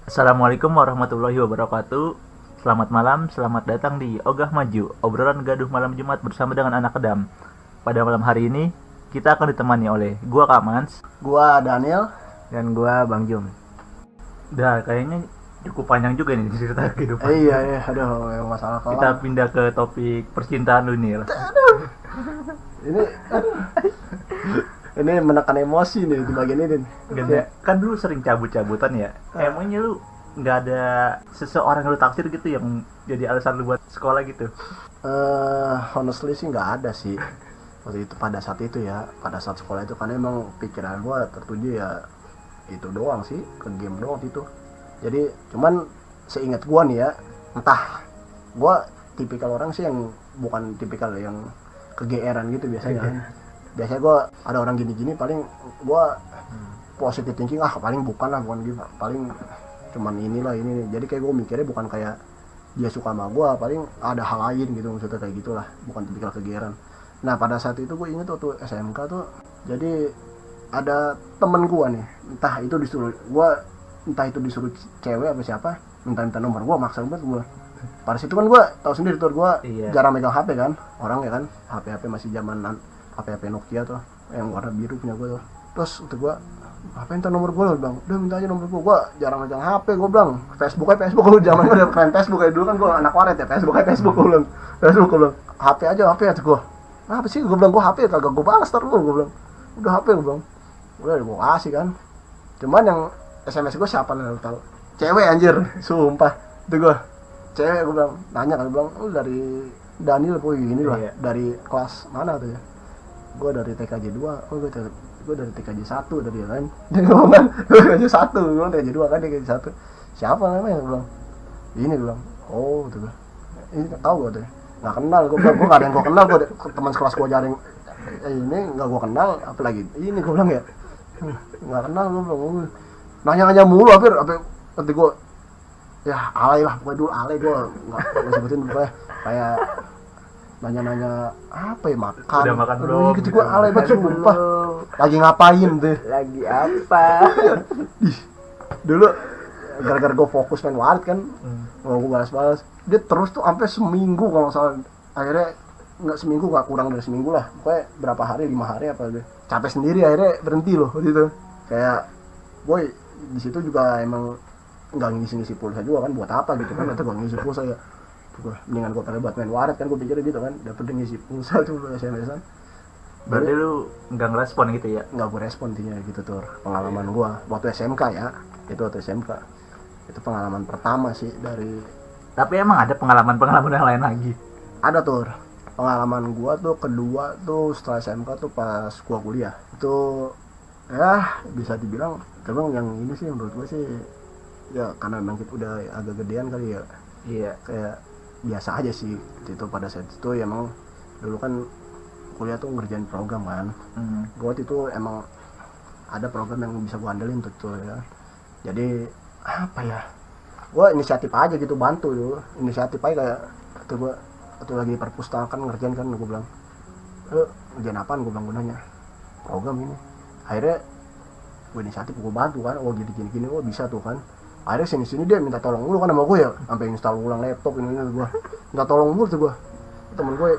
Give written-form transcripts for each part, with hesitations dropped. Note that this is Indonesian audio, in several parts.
Assalamualaikum warahmatullahi wabarakatuh. Selamat malam, selamat datang di Ogah Maju, obrolan gaduh malam Jumat bersama dengan anak kedam. Pada malam hari ini, kita akan ditemani oleh gua Kamans Gua Daniel. Dan gua Bang Jum. Dah, kayaknya cukup panjang juga nih cerita kehidupan. Iya, aduh, yang masalah Kita kolam. pindah ke topik percintaan dulu nih. Ini, ini menekan emosi nih di bagian ini. Kan dulu sering cabut-cabutan ya. Emangnya lu nggak ada seseorang yang lu taksir gitu yang jadi alasan lu buat sekolah gitu? Honestly sih nggak ada sih. Waktu itu pada saat itu ya, pada saat sekolah itu kan emang pikiran gua tertuju ya itu doang sih, ke game doang waktu itu. Jadi cuman seingat gua nih ya, entah gua tipikal orang sih yang bukan tipikal yang kegeeran gitu biasanya kan. Biasanya gue ada orang gini-gini paling gue positive thinking paling bukan gitu, paling cuman inilah ini. Jadi kayak gue mikirnya bukan kayak dia suka sama gue, paling ada hal lain gitu, maksudnya kayak gitulah, bukan tipikal kegeeran. Nah pada saat itu gue inget waktu SMK tuh, jadi ada temen gue nih, entah itu disuruh cewek apa siapa, minta nomor gue, maksa banget gue. Pada situ kan gue tahu sendiri tuh, gue jarang megang HP kan, orang ya kan, HP masih zamanan HP Nokia tuh yang warna biru punya gue tuh. Terus untuk gue apa minta nomor gue loh, bang udah minta aja nomor gue jarang megang HP, gue bilang Facebook lu zaman gue udah keren Facebook kayak dulu kan, gue anak waret ya, Facebook gue bilang HP aja gue apa sih, gue bilang gue HP kagak gue balas terus, gue bilang udah HP, gue bilang udah gue kasih kan. Cuman yang SMS gue siapa nih, tahu cewek anjir, sumpah itu gue cewek. Gue bilang nanya kan, gue bilang lu dari Daniel gue gini lah, dari kelas mana tuh ya, gue dari TKJ 2, gue dari TKJ 1 dari lain. Dia ngomong kan TKJ 1, gue bilang TKJ 2 kan, TKJ 1 siapa namanya, gue bilang ini, gue bilang oh tuh gue ini tahu gue tuh nggak kenal, gue bilang gue nggak ada yang gue kenal, gue teman sekelas gue jaring ini nggak gue kenal, apalagi ini, gue bilang ya nggak kenal. Gue bilang nanya mulu, hampir nanti gue ya alay lah pokoknya, dulu alay gue nggak sebutin pokoknya kayak nanya apa ya, makan Udah makan belum gitu, gue alay banget sumpah. Lagi ngapain tuh, Lagi apa? dulu gara-gara gue fokus main warit kan, mau gue balas dia terus tuh sampai seminggu kalau nggak salah. Akhirnya nggak seminggu, nggak kurang dari seminggu lah, pokoknya berapa hari, 5 hari apa deh, capek sendiri akhirnya berhenti loh waktu itu. Kayak boy di situ juga emang nggak ngisi pulsa juga kan, buat apa gitu kan, atau gue ngisi pulsa ya gue mendingan gue pakai buat main waret kan, gue pikirnya gitu kan, dapet ngisi pulsa tuh SMS-an. Berarti lu nggak ngerespon gitu ya? Nggak gue respon intinya gitu tuh pengalaman gue waktu SMK ya, itu waktu SMK itu pengalaman pertama sih dari. Tapi emang ada pengalaman-pengalaman yang lain lagi? Ada tuh pengalaman gue tuh kedua tuh setelah SMK tuh pas gue kuliah itu ya bisa dibilang memang yang ini sih menurut gue sih ya, karena memang kita udah agak gedean kali ya. Iya. Kayak biasa aja sih itu pada saat itu ya, emang dulu kan kuliah tuh ngerjain program kan. Gue waktu itu emang ada program yang bisa gue andelin tuh ya. Jadi apa ya, gue inisiatif aja gitu, bantu tuh inisiatif aja. Kayak waktu gue waktu lagi perpustakaan ngerjain kan, gue bilang ngerjain apaan, gue bilang gunanya program ini. Akhirnya gue inisiatif, gue bantu kan, gini gue bisa tuh kan. Akhirnya sini dia minta tolong dulu kan sama gue ya, sampai install ulang laptop ini gue minta tolong dulu tuh gue, temen gue.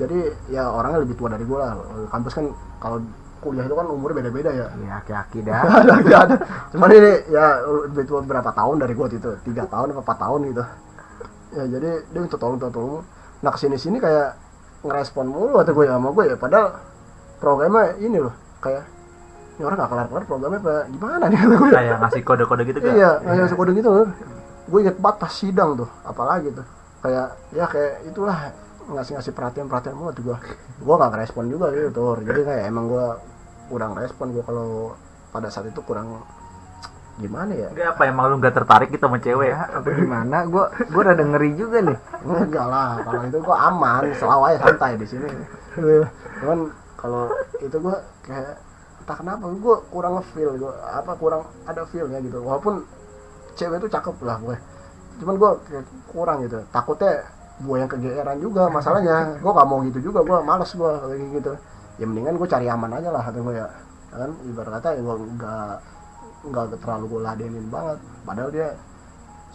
Jadi ya orangnya lebih tua dari gue lah, kampus kan kalau kuliah itu kan umurnya beda-beda ya. Iya, aki-aki dah. ada. Cuman ini ya lebih tua berapa tahun dari gue itu, 3 tahun atau 4 tahun gitu. Ya jadi dia minta tolong. Nah kesini kayak ngerespon mulu atau gue ya sama gue ya, padahal programnya ini loh, kayak ini orang gak kelar-kelar programnya apa gimana nih kata gue. Kayak ngasih kode-kode gitu kan? Iya, ngasih kode gitu kan. Gue inget banget pas sidang tuh, apalagi tuh kayak itulah, ngasih perhatian mulu tuh gue gak ngerespon juga gitu tuh. Jadi kayak emang gue kurang respon, gue kalau pada saat itu kurang gimana ya. Enggak, apa emang lu nggak tertarik gitu sama cewek? Ya, apa gimana? Gue rada ngeri juga nih. Enggak lah, kalau itu gue aman, selalu aja santai di sini. Cuman kalau itu gue kayak entah kenapa gue kurang feel, kurang ada feelnya gitu. Walaupun cewek itu cakep lah gue, cuman gue kayak kurang gitu, takutnya gue yang kegeeran juga masalahnya. Gue gak mau gitu juga, gue males gue kayak gitu. Ya mendingan gue cari aman aja lah kata gue ya kan. Ibarat kata ya gue nggak terlalu gue ladenin banget, padahal dia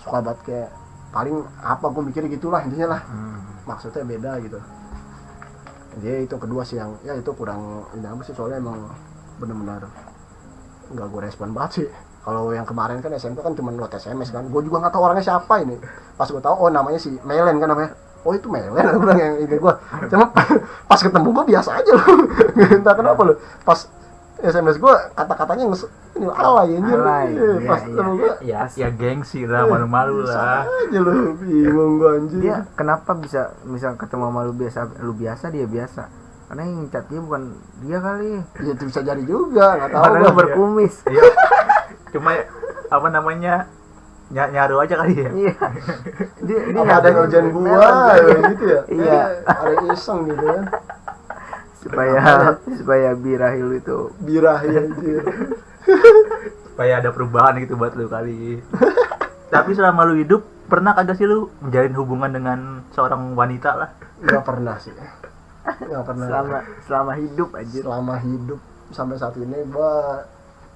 suka banget kayak paling apa gue mikirnya gitulah intinya lah. Maksudnya beda gitu. Jadi itu kedua sih yang ya itu kurang ini apa sih, soalnya emang benar-benar nggak gue respon banget sih. Kalau yang kemarin kan SMP kan cuma lewat SMS kan, gue juga nggak tahu orangnya siapa ini. Pas gue tahu oh namanya si Melen kan namanya, oh itu Melen orang yang ini gue. Cuma pas ketemu gue biasa aja loh, entah kenapa loh. Pas SMS gue kata-katanya ini alay anjir. Pas ketemu gue ya gengsi lah, malu-malu lah. Aja loh, bingung gue anjir. Dia kenapa bisa misal ketemu sama lu biasa dia biasa? Karena yang chatnya bukan dia kali. Ya itu bisa jadi juga, nggak tahu Karena gue. lu berkumis. Iya. Cuma apa namanya nyaru aja kali ya. Iya. Dia Apa ada ngerjain gua gitu ya? Iya. Ada iseng gitu kan. supaya birahi lu itu Birahi anjir. Supaya ada perubahan gitu buat lu kali. Tapi selama lu hidup pernah kagak sih lu menjalin hubungan dengan seorang wanita lah? Nggak pernah sih. Nggak pernah. selama hidup aja. Selama hidup sampai saat ini gua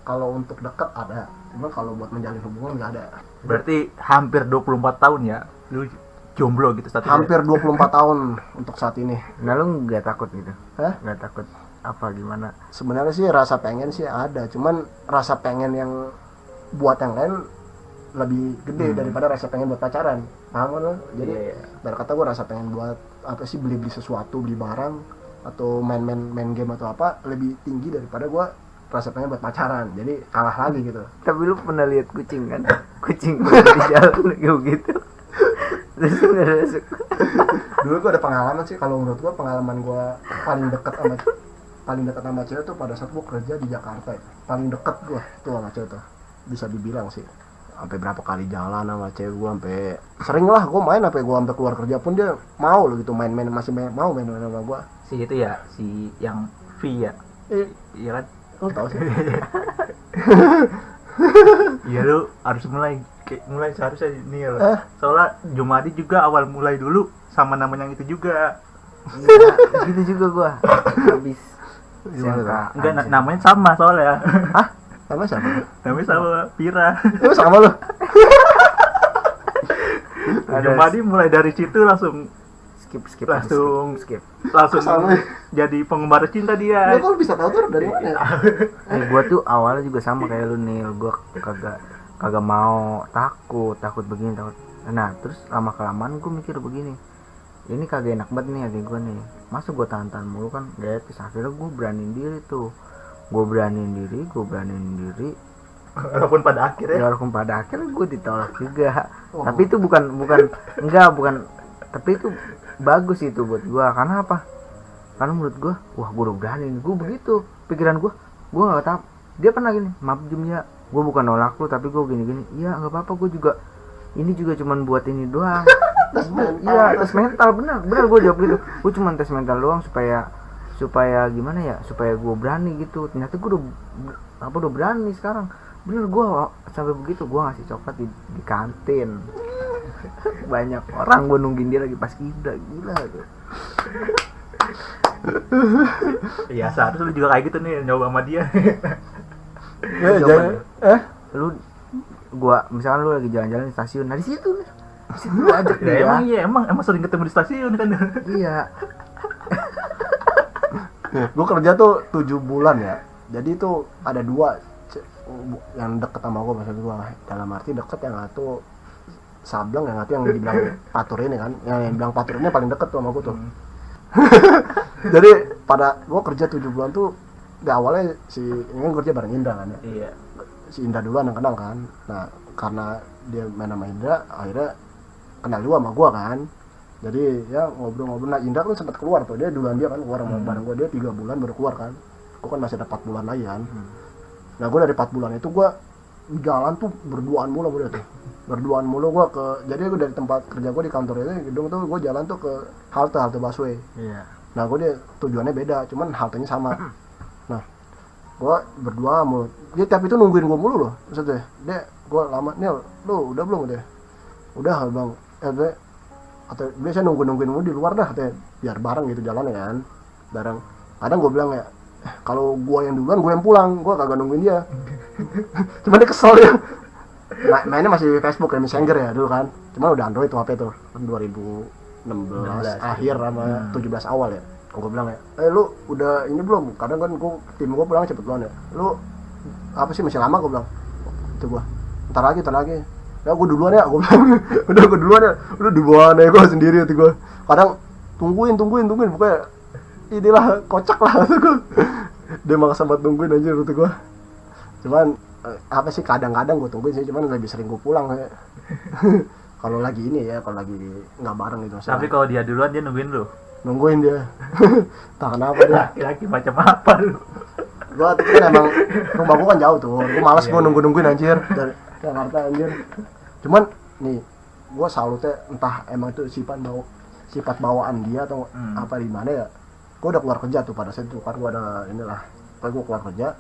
kalau untuk dekat ada, cuma kalau buat menjalin hubungan nggak ada. Berarti hampir 24 tahun ya lu jomblo gitu saat ini? Hampir 24 tahun untuk saat ini. Nah lu nggak takut gitu? Hah? Nggak takut apa gimana? Sebenarnya sih rasa pengen sih ada, cuman rasa pengen yang buat yang lain lebih gede daripada rasa pengen buat pacaran. Paham kan lo? Jadi berkata gue rasa pengen buat apa sih, beli sesuatu, beli barang atau main game atau apa lebih tinggi daripada gue rasa pengen buat pacaran. Jadi kalah lagi gitu. Tapi lu pernah lihat kucing kan? Kucing di jalan gitu. Terus nggak ada suka. Dulu gue ada pengalaman sih, kalau menurut gue pengalaman gue paling dekat sama cewek tuh pada saat gue kerja di Jakarta ya. Paling dekat gue tuh sama cewek tuh, bisa dibilang sih. Sampai berapa kali jalan sama cewek gue, sampai sering lah gue main, sampai gue sampai keluar kerja pun dia mau loh gitu, main-main masih mau main sama gue. Si itu ya, si yang V ya. Iya kan? Lo tau sih. Iya lu harus mulai seharusnya ini ya. Soalnya Jumadi juga awal mulai dulu sama namanya yang itu juga. Iya, gitu juga gua. Habis Gimana? Enggak, namanya sama soalnya. Hah? Sama siapa? Namanya sama Pira. Lu sama lu? Jumadi mulai dari situ langsung skip langsung Sama. jadi penggemar cinta Lu dia. kok bisa tahu tuh dari mana? Gua tuh awalnya juga sama kayak lu nih, gua kagak mau, takut begini, takut. Nah, terus lama kelamaan gua mikir begini. Ini kagak enak banget nih adik gua nih. Masa gua tahan mulu kan gak etis. Akhirnya gua beraniin diri tuh. Gua beraniin diri. Walaupun pada akhirnya gua ditolak juga. Tapi itu bukan tapi itu bagus itu buat gua. Karena apa? Karena menurut gua, wah gua udah berani nih. Gua begitu pikiran gua nggak tahu. Dia pernah gini, maaf Jum ya, gua bukan nolak lu tapi gua gini iya nggak apa-apa, gua juga ini juga cuman buat ini doang. tes mental benar gua jawab gitu. Gua cuman tes mental doang supaya gimana ya, supaya gua berani gitu. Ternyata gua udah berani sekarang. Bener, gua sampai begitu gua ngasih coklat di kantin. Banyak orang gua nungguin dia lagi pas gila tuh. Iya, seharusnya lu juga kayak gitu nih, nyoba sama dia. Ya, jangan. Lu misalkan lu lagi jalan-jalan di stasiun, nah di situ lu ajak dia. Ya, emang sering ketemu di stasiun kan. Iya. Gue kerja tuh 7 bulan ya. Jadi tuh ada 2 yang deket sama gue, maksud gue dalam arti deket, yang satu Sableng, yang satu yang dibilang Patur ini kan. Yang bilang Patur ini paling deket tuh sama gue tuh. Jadi pada gue kerja 7 bulan tuh, di awalnya si ini kerja bareng Indra kan ya. Iya. Si Indra duluan yang kenal kan. Nah karena dia main sama Indra, akhirnya kenal juga sama gue kan. Jadi ya ngobrol-ngobrol. Nah Indra kan sempat keluar tuh, dia duluan dia kan keluar bareng gue, dia 3 bulan baru keluar kan. Gue kan masih ada 4 bulan lagi kan. Nah gue dari 4 bulan itu gue jalan tuh berduaan mulu gue tuh. Berduaan mulu gue ke, jadi gue dari tempat kerja gue di kantor itu gedung tuh, gue jalan tuh ke halte busway. Iya. Nah gue dia tujuannya beda, cuman haltenya sama. Nah gue berdua mulu, dia tiap itu nungguin gue mulu loh. Maksudnya dia, gue lama, nih lu udah belum deh? Udah bang, deh. Atau biasanya nungguin mulu di luar dah, katanya biar bareng gitu jalannya kan, bareng. Kadang gue bilang ya, kalau gue yang duluan gue yang pulang, gue kagak nungguin dia. Cuman dia kesel ya. mainnya masih Facebook ya, Messenger ya dulu kan. Cuma udah Android tuh HP tuh. Kan 2016 akhir sama 17 awal ya. Gue bilang ya, lu udah ini belum? Kadang kan tim gue pulang cepet banget ya. Lu apa sih masih lama? Gue bilang. Itu gue. Ntar lagi. Ya gue duluan ya, gue bilang. Udah gue duluan ya. Udah duluan ya gue sendiri itu gue. Kadang tungguin pokoknya inilah kocak lah tuh gue. Dia maksa banget nungguin aja tuh gue. Cuman apa sih kadang-kadang gue tungguin sih, cuman lebih sering gue pulang ya. Kalau lagi ini ya, kalau lagi nggak bareng gitu. Tapi kalau dia duluan dia nungguin dia. Tak kenapa dia. Laki-laki macam apa lu? Gue tuh kan emang rumah gue kan jauh tuh. Gue malas gue nungguin anjir dari Jakarta anjir. Cuman nih gue salutnya entah emang itu sifat bawaan dia atau apa di mana ya. Gue udah keluar kerja tuh pada saat itu kan gue ada inilah. Pas gue keluar kerja.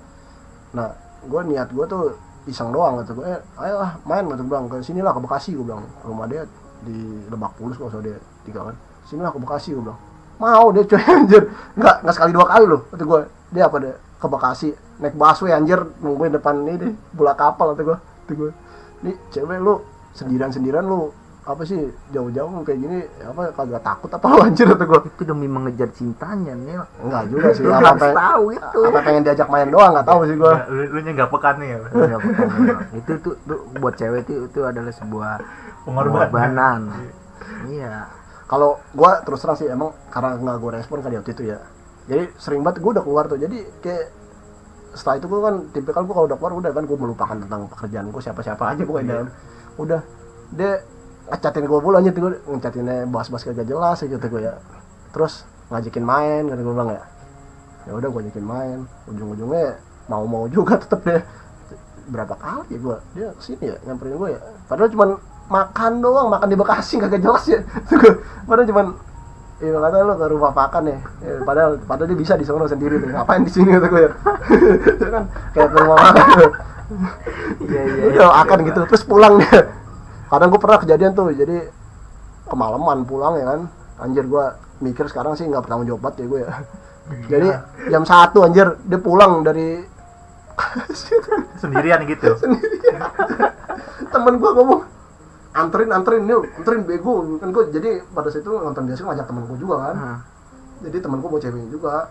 Nah gue niat gue tuh iseng doang gitu. Gue ayolah main gitu bilang ke sini lah ke Bekasi gue bilang. Rumah dia di Lebak Bulus kalau dia tinggal kan. Sini lah ke Bekasi gue bilang. Mau dia coy anjir. Enggak sekali 2 kali loh. Kata gue, dia apa deh ke Bekasi naik busway anjir nungguin depan ini deh bola kapal kata gue. Nih cewek lu sendirian lu apa sih jauh-jauh kayak gini apa kagak takut apa lu anjir kata gue. Itu demi mengejar cintanya nih. Enggak juga sih. Lu harus tahu itu. Apa pengen diajak main doang enggak tahu sih gue. Lu nya enggak pekan nih ya. Itu tuh buat cewek itu adalah sebuah pengorbanan. Iya. Kalau gue terus terang sih emang karena nggak gue respon kan waktu itu ya, jadi sering banget gue udah keluar tuh, jadi kayak setelah itu gue kan tipikal gue kalau udah keluar udah kan gue melupakan tentang pekerjaan gue siapa aja pokoknya. Udah dia ngechatin gue mulu aja tuh, gue ngechatinnya bahas kagak jelas gitu gue ya, terus ngajakin main kan gue bilang ya udah gue ngajakin main, ujung-ujungnya mau juga tetep deh. Berapa kali ya gue dia kesini ya nyamperin gue ya, padahal cuman makan di Bekasi kagak jelas ya. Padahal cuman iya kata lu ke rumah makan ya. Padahal dia bisa di sono sendiri tuh. Ngapain di sini kata gue ya. Itu kan kayak ke rumah makan. Iya. Udah akan gitu terus pulang dia. Kadang gue pernah kejadian tuh, jadi kemalaman pulang ya kan. Anjir gue mikir sekarang sih enggak bertanggung jawab ya gue ya. Jadi jam 1 anjir dia pulang dari sendirian gitu. Temen gue ngomong anterin bego kan. Gue jadi pada saat itu nonton biasa ngajak temen gue juga kan. Jadi temen gue bawa cewek juga,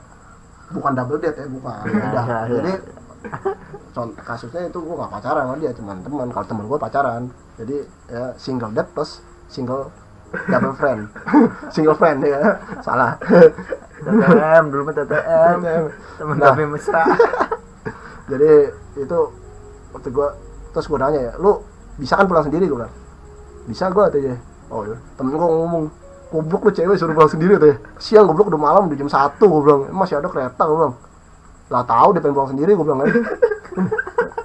bukan double date ya, bukan. Jadi kasusnya itu gue nggak pacaran sama dia, cuman teman. Kalau temen gue pacaran, jadi ya single date plus single double friend. Single friend ya, salah. TTM dulu mah TTM. Temen tapi mesra. Jadi itu waktu gue terus gue nanya ya, lu bisa kan pulang sendiri gue bilang. Bisa gue katanya. Oh ya, temen gue ngomong, goblok lu cewek suruh pulang sendiri katanya. Siang goblok udah malam udah jam 1 gue bilang. Masih ada kereta gue bilang. Lah tahu dia pengen pulang sendiri gue bilang kan.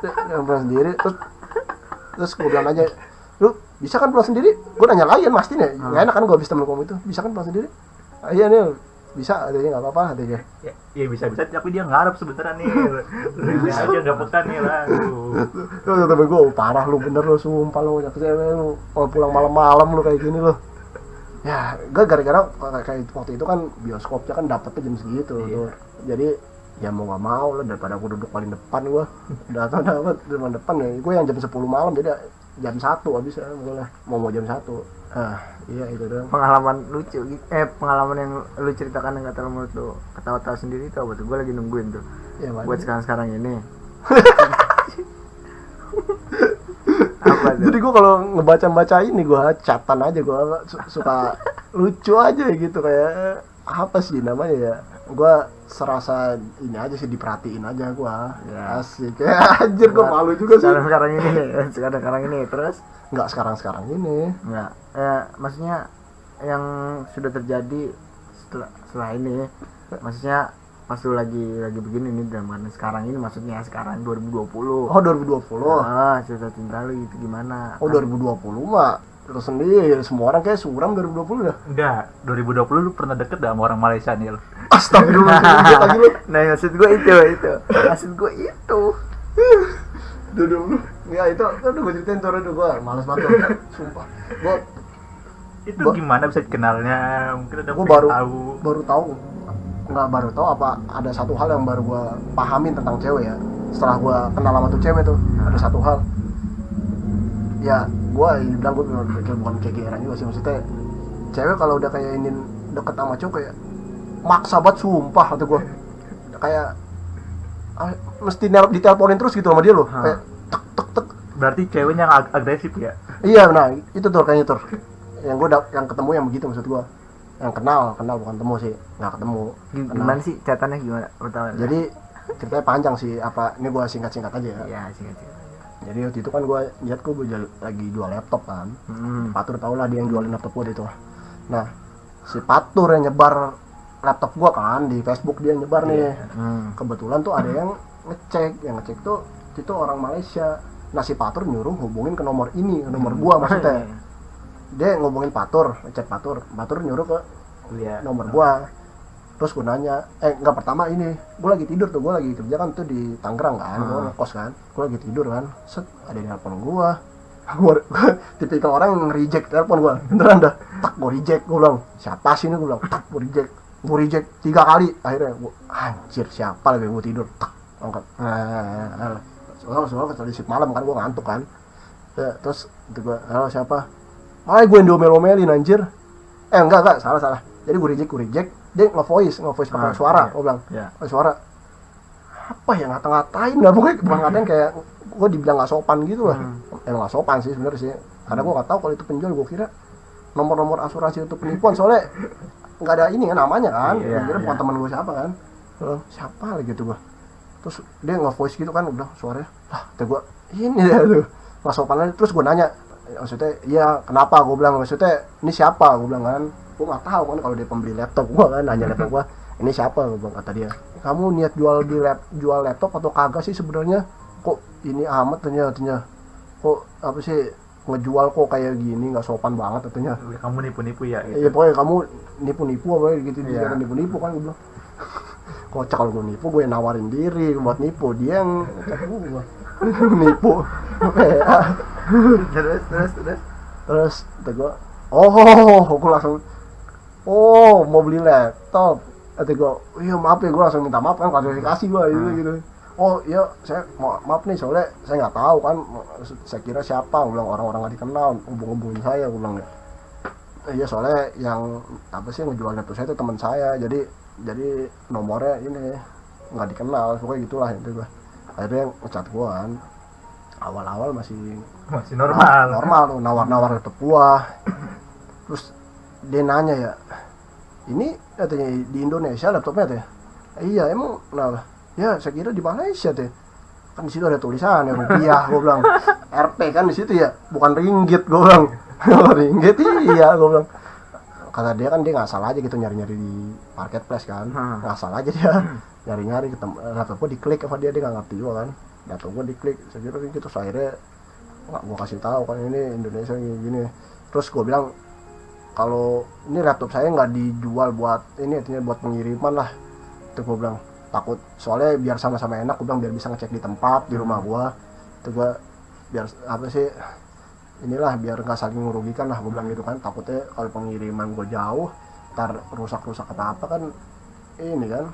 Dia pulang sendiri terus gue bilang aja, lu bisa kan pulang sendiri? Gue nanya lagi kan mastiin ya. Enggak enak kan gue habis temen ngomong itu. Bisa kan pulang sendiri? Iya nih. Bisa katanya, enggak apa-apa katanya. Ya bisa tapi dia ngarep sebentar nih. Dia aja enggak pekan nih lah. Terus temen gue, parah lu bener lu, sumpah lu ngajak cewek lu kalau pulang malam-malam lu kayak gini lu. Ya, gue gara-gara kayak waktu itu kan bioskopnya kan dapetnya jam segitu tuh. Jadi ya mau nggak mau lah, daripada gue duduk paling depan gue dapat depan ya, gue yang jam 10 malam jadi jam 1 habis ya boleh mau jam 1. Iya itu doang. Pengalaman lucu, pengalaman yang lu ceritakan yang kata menurut lu ketawa-tawa sendiri itu apa tuh? Gue lagi nungguin tuh. Ya, buat sekarang ini. Apa tuh? Jadi gue kalau ngebaca ini gue chatan aja, gue suka lucu aja gitu, kayak apa sih namanya ya, gue serasa ini aja sih, diperhatiin aja gue ya. Asik ya, anjir gue malu juga sih sekarang ini terus nggak sekarang ini nggak maksudnya yang sudah terjadi setelah ini, maksudnya pas lu lagi begini nih zaman sekarang ini, maksudnya sekarang 2020. Oh 2020. Cerita cinta lu itu gimana? Oh 2020 mah lu sendiri, semua orang kayak suram 2020 dah. Enggak, 2020 lu pernah deket dah sama orang Malaysia nih lu. Astagfirullah, lagi lu. Nah maksud gue itu. Maksud gue itu. Dulu. Ya itu gue ceritain tuh gue malas banget. Sumpah. Itu gimana bisa kenalnya? Mungkin ada gue baru tahu. Enggak baru tahu apa, ada satu hal yang baru gue pahamin tentang cewek ya. Setelah gue kenal sama tuh cewek tuh, ada satu hal. ya gue bilang gue bukan kegeeran juga sih, maksudnya cewek kalau udah kayak ini deket sama cowok kayak maksa banget sumpah atau gue kayak mesti diteleponin terus gitu sama dia loh, kayak tek tek tek. Berarti ceweknya agresif ya? Iya, nah itu tuh kayaknya tuh yang gue yang ketemu yang begitu, maksud gue yang kenal bukan temu sih, nggak ketemu. Gimana sih catatannya gimana? Jadi ceritanya panjang sih, apa ini gue singkat-singkat aja ya. Iya, singkat-singkat. Jadi waktu itu kan gue lihat gue lagi jual laptop kan. Patur tau lah dia yang jualin laptop gue itu. Nah si Patur yang nyebar laptop gue kan di Facebook, dia nyebar nih. Kebetulan tuh ada yang ngecek tuh itu orang Malaysia. Nah si Patur nyuruh hubungin ke nomor ini, ke nomor gue maksudnya. Dia ngomongin Patur, ngecek Patur nyuruh ke nomor gue. Terus gue nanya, enggak, pertama ini gue lagi tidur tuh, gue lagi kerja kan tuh di Tangerang kan, gue ngekos kan, gue lagi tidur kan, set ada di telepon gue tipikal orang yang reject telepon gue, beneran dah, tak gue reject, gue bilang siapa sih ini, gue bilang tak gue reject 3 kali, akhirnya gue anjir siapa lagi, gue tidur, tak angkat, soalnya tadi shift malam kan, gue ngantuk kan, ya, terus itu gue, halo siapa, malah gue yang diomel-omelin anjir, enggak salah, jadi gue reject, dia nge-voice pakai suara, gue bilang, suara apa ya, ngata-ngatain lah, pokoknya bukan ngatain, kayak gue dibilang nggak sopan gitu lah. Emang nggak sopan sih sebenarnya sih, karena gue nggak tahu kalau itu penjual, gue kira nomor asuransi untuk penipuan, soalnya nggak ada ini kan namanya kan, kira bukan teman gue siapa kan, siapa lagi gitu gue, terus dia nge-voice gitu kan, udah suaranya, kata gue ini dia tuh nggak sopan aja. Terus gue nanya, maksudnya iya kenapa, gue bilang maksudnya ini siapa, gue bilang kan, gue nggak tahu kan kalau dia pembeli laptop, gue kan nanya laptop gue ini siapa, gue bilang, kata dia kamu niat jual laptop atau kagak sih sebenarnya, kok ini amat katanya, kok apa sih ngejual kok kayak gini, nggak sopan banget katanya, kamu nipu-nipu ya gitu. Iya pokoknya kamu nipu-nipu apa gitu, dia kan nipu-nipu kan, gue bilang kocak kalau gue nipu, gue yang nawarin diri buat nipu, dia yang gue nipu. terus gue gue langsung mau beli laptop, kata gue iya maaf ya, gue langsung minta maaf kan, klarifikasi gue gitu. Oh iya saya maaf nih, soalnya saya nggak tahu kan, saya kira siapa, gue bilang orang-orang nggak dikenal hubungin saya, gue bilang iya soalnya yang apa sih ngejual laptop saya itu teman saya, jadi nomornya ini nggak dikenal, pokoknya gitulah itu gue. Akhirnya ngecat gue kan, awal-awal masih normal tuh, nawar laptop gue. Terus dia nanya ya, ini katanya di Indonesia laptopnya tuh ya? Iya emang kenapa? Ya saya kira di Malaysia tuh, kan di situ ada tulisannya rupiah, gue bilang RP kan di situ ya, bukan ringgit, gue bilang. Ringgit iya, gue bilang. Kata dia kan dia ngasal aja gitu, nyari-nyari di marketplace kan, ngasal aja dia nyari-nyari, ketemu laptop gue diklik apa dia nggak ngerti juga kan, laptop gue diklik, saya kira gitu. Terus akhirnya nggak gue kasih tahu kan ini Indonesia gini. Terus gue bilang kalau ini laptop saya nggak dijual buat ini, artinya buat pengiriman lah, itu gue bilang, takut soalnya biar sama-sama enak, gue bilang biar bisa ngecek di tempat di rumah gue, itu gue biar apa sih inilah, biar nggak saling merugikan lah, gue bilang gitu kan, takutnya kalau pengiriman gue jauh ntar rusak apa kan, ini kan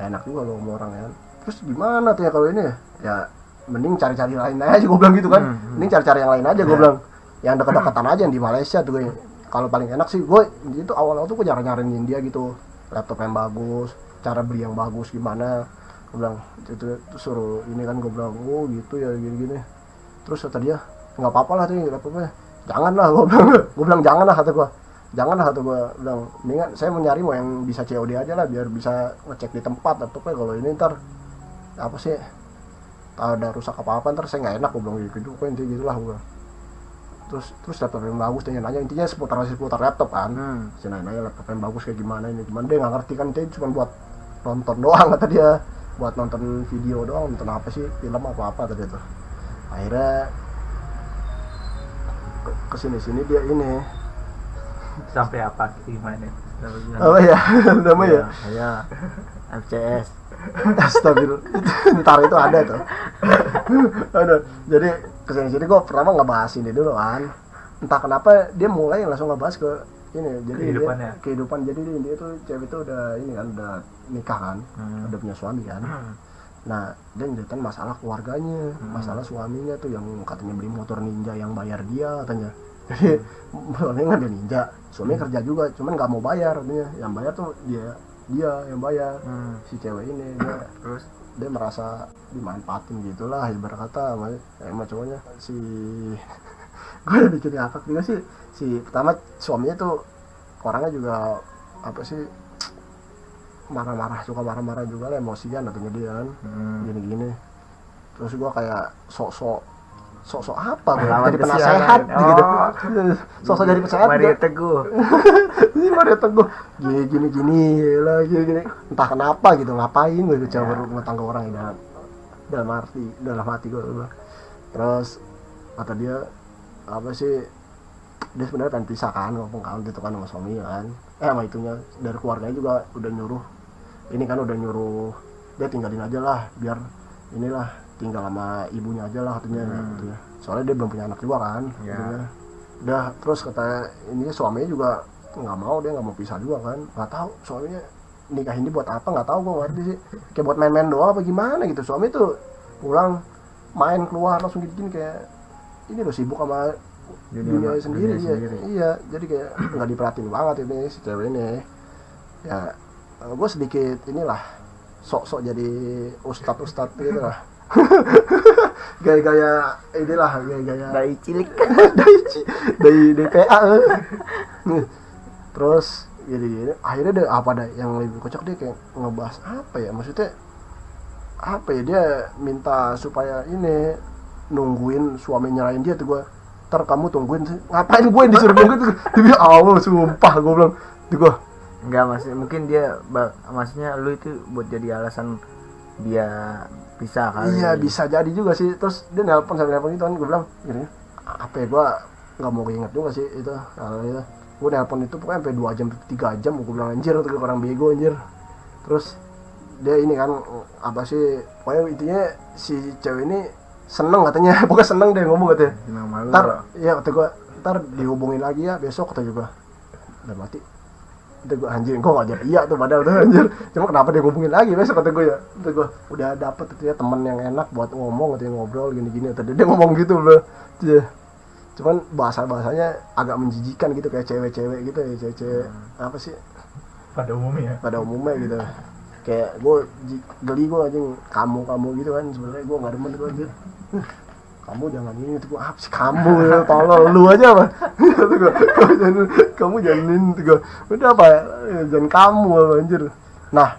ya enak juga loh sama orang ya. Terus gimana tuh ya kalau ini ya mending cari-cari lain aja, gue bilang gitu kan, mending cari-cari yang lain aja, gue bilang yang dekat-dekatan aja, yang di Malaysia tuh gue, kalau paling enak sih gue itu awal-awal tuh gue nyariin dia gitu, laptop yang bagus, cara beli yang bagus gimana, gue bilang itu suruh ini kan, gue bilang oh gitu ya gini-gini. Terus kata dia nggak apa-apa lah tuh laptopnya, janganlah, gue bilang janganlah, kata gue bilang mendingan saya mau nyari mau yang bisa COD aja lah, biar bisa ngecek di tempat laptopnya, kalau ini ntar apa sih ada rusak apa-apa ntar saya nggak enak, gue bilang gitu, pokoknya intinya gitulah gue. Terus laptop yang bagus, dia nanya intinya seputar laptop kan, saya nanya laptop yang bagus kayak gimana ini, cuman dia nggak ngerti kan, dia cuma buat nonton doang, kata dia, buat nonton video doang, nonton apa sih, film apa tadi tuh. Akhirnya kesini dia ini sampai apa gimana apa ya namanya ya FCS. Astagfirullah, ntar itu ada tuh. Jadi kesini gue pertama ngebahas ini dulu kan, entah kenapa dia mulai langsung ngebahas ke ini, jadi kehidupan. Jadi dia tuh cewek itu udah ini kan, udah nikah kan, udah punya suami kan. Nah dia nyeritain masalah keluarganya, masalah suaminya tuh yang katanya beli motor ninja yang bayar dia katanya. Jadi soalnya nggak ada ninja, suaminya kerja juga, cuman nggak mau bayar katanya. Yang bayar tuh dia yang bayar, si cewek ini. Terus dia merasa dimanfaatin gitulah ibarat kata sama cowoknya. Si gue bikin ngakak juga sih, si pertama suaminya tuh orangnya juga apa sih, marah-marah, suka marah-marah juga lah, emosian katanya dia kan, gini-gini. Terus gue kayak sok-sok apa gue jadi penasehat gitu, sok-sok jadi penasehat. Mario Teguh ini Mario Teguh gini lah, gini entah kenapa gitu, ngapain gue coba rumah tangga orang ini dalam hati gue. Terus kata dia apa sih, dia sebenarnya pengen pisah kan, ngomong kan gitu kan sama suami kan, sama itunya dari keluarganya juga udah nyuruh dia tinggalin aja lah, biar inilah tinggal sama ibunya aja lah katanya, katanya. Soalnya dia belum punya anak juga kan, katanya. Udah terus kata ini suaminya juga nggak mau, dia nggak mau pisah juga kan, nggak tahu suaminya nikah ini buat apa, nggak tahu, gue ngerti sih, kayak buat main-main doang apa gimana gitu. Suami tuh pulang main keluar langsung gini kayak ini loh, sibuk sama dunia sendiri. Iya, jadi kayak nggak diperhatiin banget ini si cewek ini. Ya gue sedikit inilah sok-sok jadi ustadz gitu lah. Gaya-gaya inilah, gaya-gaya dai cilik dari DPA. Terus jadi akhirnya ada apa, ada yang lebih kocak, dia kayak ngebahas apa ya, maksudnya apa ya, dia minta supaya ini nungguin suami nyerahin dia tuh. Gue ntar kamu tungguin, ngapain gue yang disuruh nungguin tuh, dia Allah sumpah gue bilang tuh gue. Enggak, mungkin dia maksudnya lu itu buat jadi alasan dia bisa kali. Iya bisa jadi juga sih. Terus dia nelpon gitu kan, gue bilang gini, apa ya, gue nggak mau inget juga sih itu itu. Gue nelpon itu pokoknya sampai 2 jam 3 jam, gue bilang anjir tuh orang bego anjir. Terus dia ini kan apa sih, pokoknya intinya si cewek ini seneng katanya, pokoknya seneng deh ngomong katanya. Ntar ya kata gue, ntar dihubungin lagi ya besok kata juga. Udah mati. Kata gue anjir, gue gak jadi iya tuh padahal tuh anjir, cuma kenapa dia ngomongin lagi besok kata gue ya. Kata gue udah dapet itu ya teman yang enak buat ngomong, katanya ngobrol gini-gini. Tadi dia ngomong gitu loh. Cuman bahasanya agak menjijikan gitu, kayak cewek-cewek gitu ya, cewek-cewek apa sih pada umumnya gitu. Kayak gue geli gue anjing, kamu gitu kan, sebenarnya gue nggak demen gue anjir. Kamu jangan ini tuh, gue apa sih kamu ya, tolol lu aja apa. Kamu jangan ini tuh gue, udah apa ya, jangan kamu apa anjir. Nah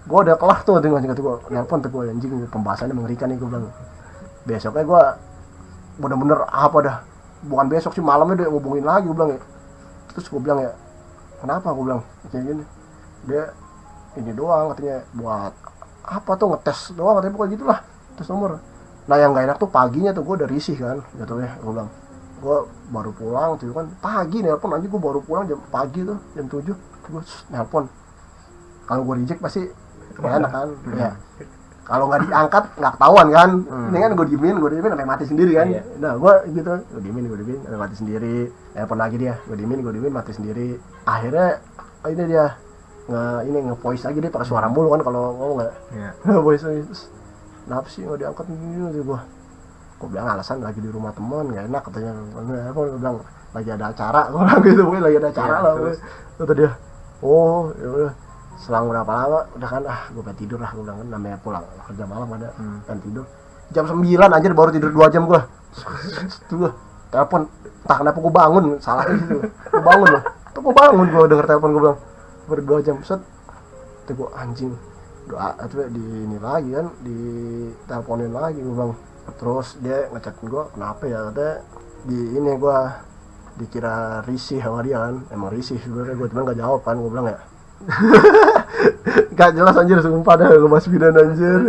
gue udah kelar tuh dengan kata gue nelpon tuh gue, anjing pembahasannya mengerikan nih gue bilang. Besoknya gue bener-bener apa dah, bukan besok sih, malamnya dia hubungin lagi gue bilang ya. Terus gue bilang ya, kenapa gue bilang kayak gini, dia ini doang katanya, buat apa tuh, ngetes doang katanya, pokoknya gitulah, tes nomor. Nah yang gak enak tuh paginya tuh gue udah risih kan jatuhnya. Gue bilang gue baru pulang tuh kan pagi, nelpon aja gue baru pulang jam pagi tuh jam 7 gue nelpon. Kalau gue reject pasti gak enak kan ya. Kalau nggak diangkat nggak ketahuan kan. Ini kan gue diemin sampai mati sendiri kan. Nah gue gitu, gue diemin sampai mati sendiri. Nelpon lagi dia, gue diemin mati sendiri. Akhirnya ini dia nge-voice lagi dia pakai suara mulu kan kalau ngomong nggak. Voice lagi. Kenapa sih nggak diangkat gitu gue? Gue bilang alasan lagi di rumah teman, nggak enak katanya. Gue bilang lagi ada acara, gue bilang gitu, gue lagi ada acara lah. Kata dia, oh ya udah. Selang berapa lama udah kan, gue pengen tidur lah, gue bilang kan, namanya pulang kerja malam ada pengen tidur. Jam 9 anjir baru tidur 2 jam gue. Tuh gue telepon, entah kenapa gue bangun, salahnya situ. Gue bangun loh, tuh gue bangun, gue denger telepon, gue bilang baru 2 jam set. Tuh gue anjing, doa itu di ini lagi kan, di teleponin lagi gue bilang. Terus dia ngechatin gue, kenapa ya, katanya di ini gue dikira risih sama dia kan. Emang risih sebenarnya gue, cuma gak jawab kan, gue bilang ya. Gak jelas anjir, sumpah dah gue mas bidan anjir.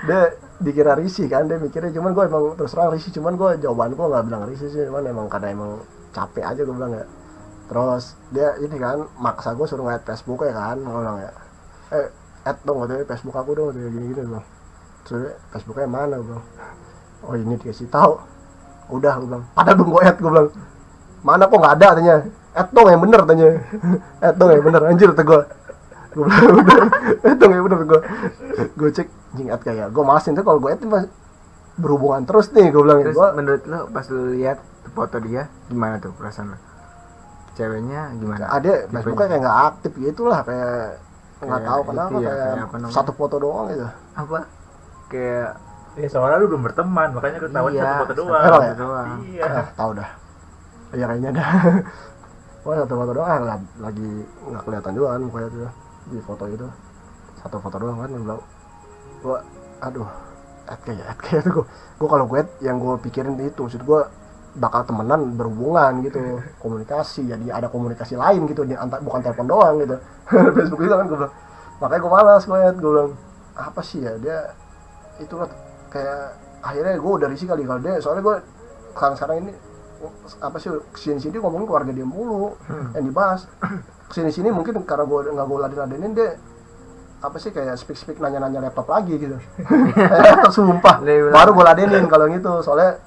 Dia dikira risih kan, dia mikirnya, cuman gue emang terus terang risih, cuman gue jawaban gue gak bilang risih sih, cuman emang karena emang capek aja gue bilang ya. Terus dia ini kan maksa gue suruh ngeliat Facebook ya kan, gue bilang ya, add dong katanya Facebook aku dong, kayak gini-gini bang. Terus Facebooknya mana gue bilang, oh ini dikasih tahu. Udah gue bilang, padahal belum gue add, gue bilang mana kok nggak ada katanya. Add dong yang bener tanya. Add dong yang bener anjir kata gue. Gue bilang udah, hitung ya bener gue cek jingat kayak gue malas nih kalau gue itu pas berhubungan terus nih gue bilang. Terus Gue menurut lo pas lo lihat foto dia gimana tuh perasaan lo? Ceweknya gimana? ada Facebooknya kayak nggak aktif gitu lah, kayak nggak tahu kenapa itu ya, kayak kayak apa namanya? satu foto doang gitu. Apa? Kayak Ya soalnya lu belum berteman, makanya ketahuan Iya, satu foto doang. Emang ya? doang. Iya. Tahu dah. Ya kayaknya dah. Wah satu foto doang lagi nggak kelihatan juga kan mukanya tuh di foto itu. Satu foto doang kan bilang. Gua aduh, kayak tuh gua kalau gue yang gue pikirin itu maksud gue bakal temenan berhubungan gitu, komunikasi, jadi ada komunikasi lain gitu bukan telepon doang gitu. Facebook itu kan gue bilang. Makanya gue malas gue bilang apa sih ya dia itu kayak akhirnya gue udah risih kali kalau dia, soalnya gue sekarang ini apa sih kesini ngomongin keluarga dia mulu yang dibahas. Kesini mungkin karena gue nggak gue ladenin dia apa sih kayak speak nanya laptop lagi gitu. Sumpah baru gue ladenin kalau gitu, soalnya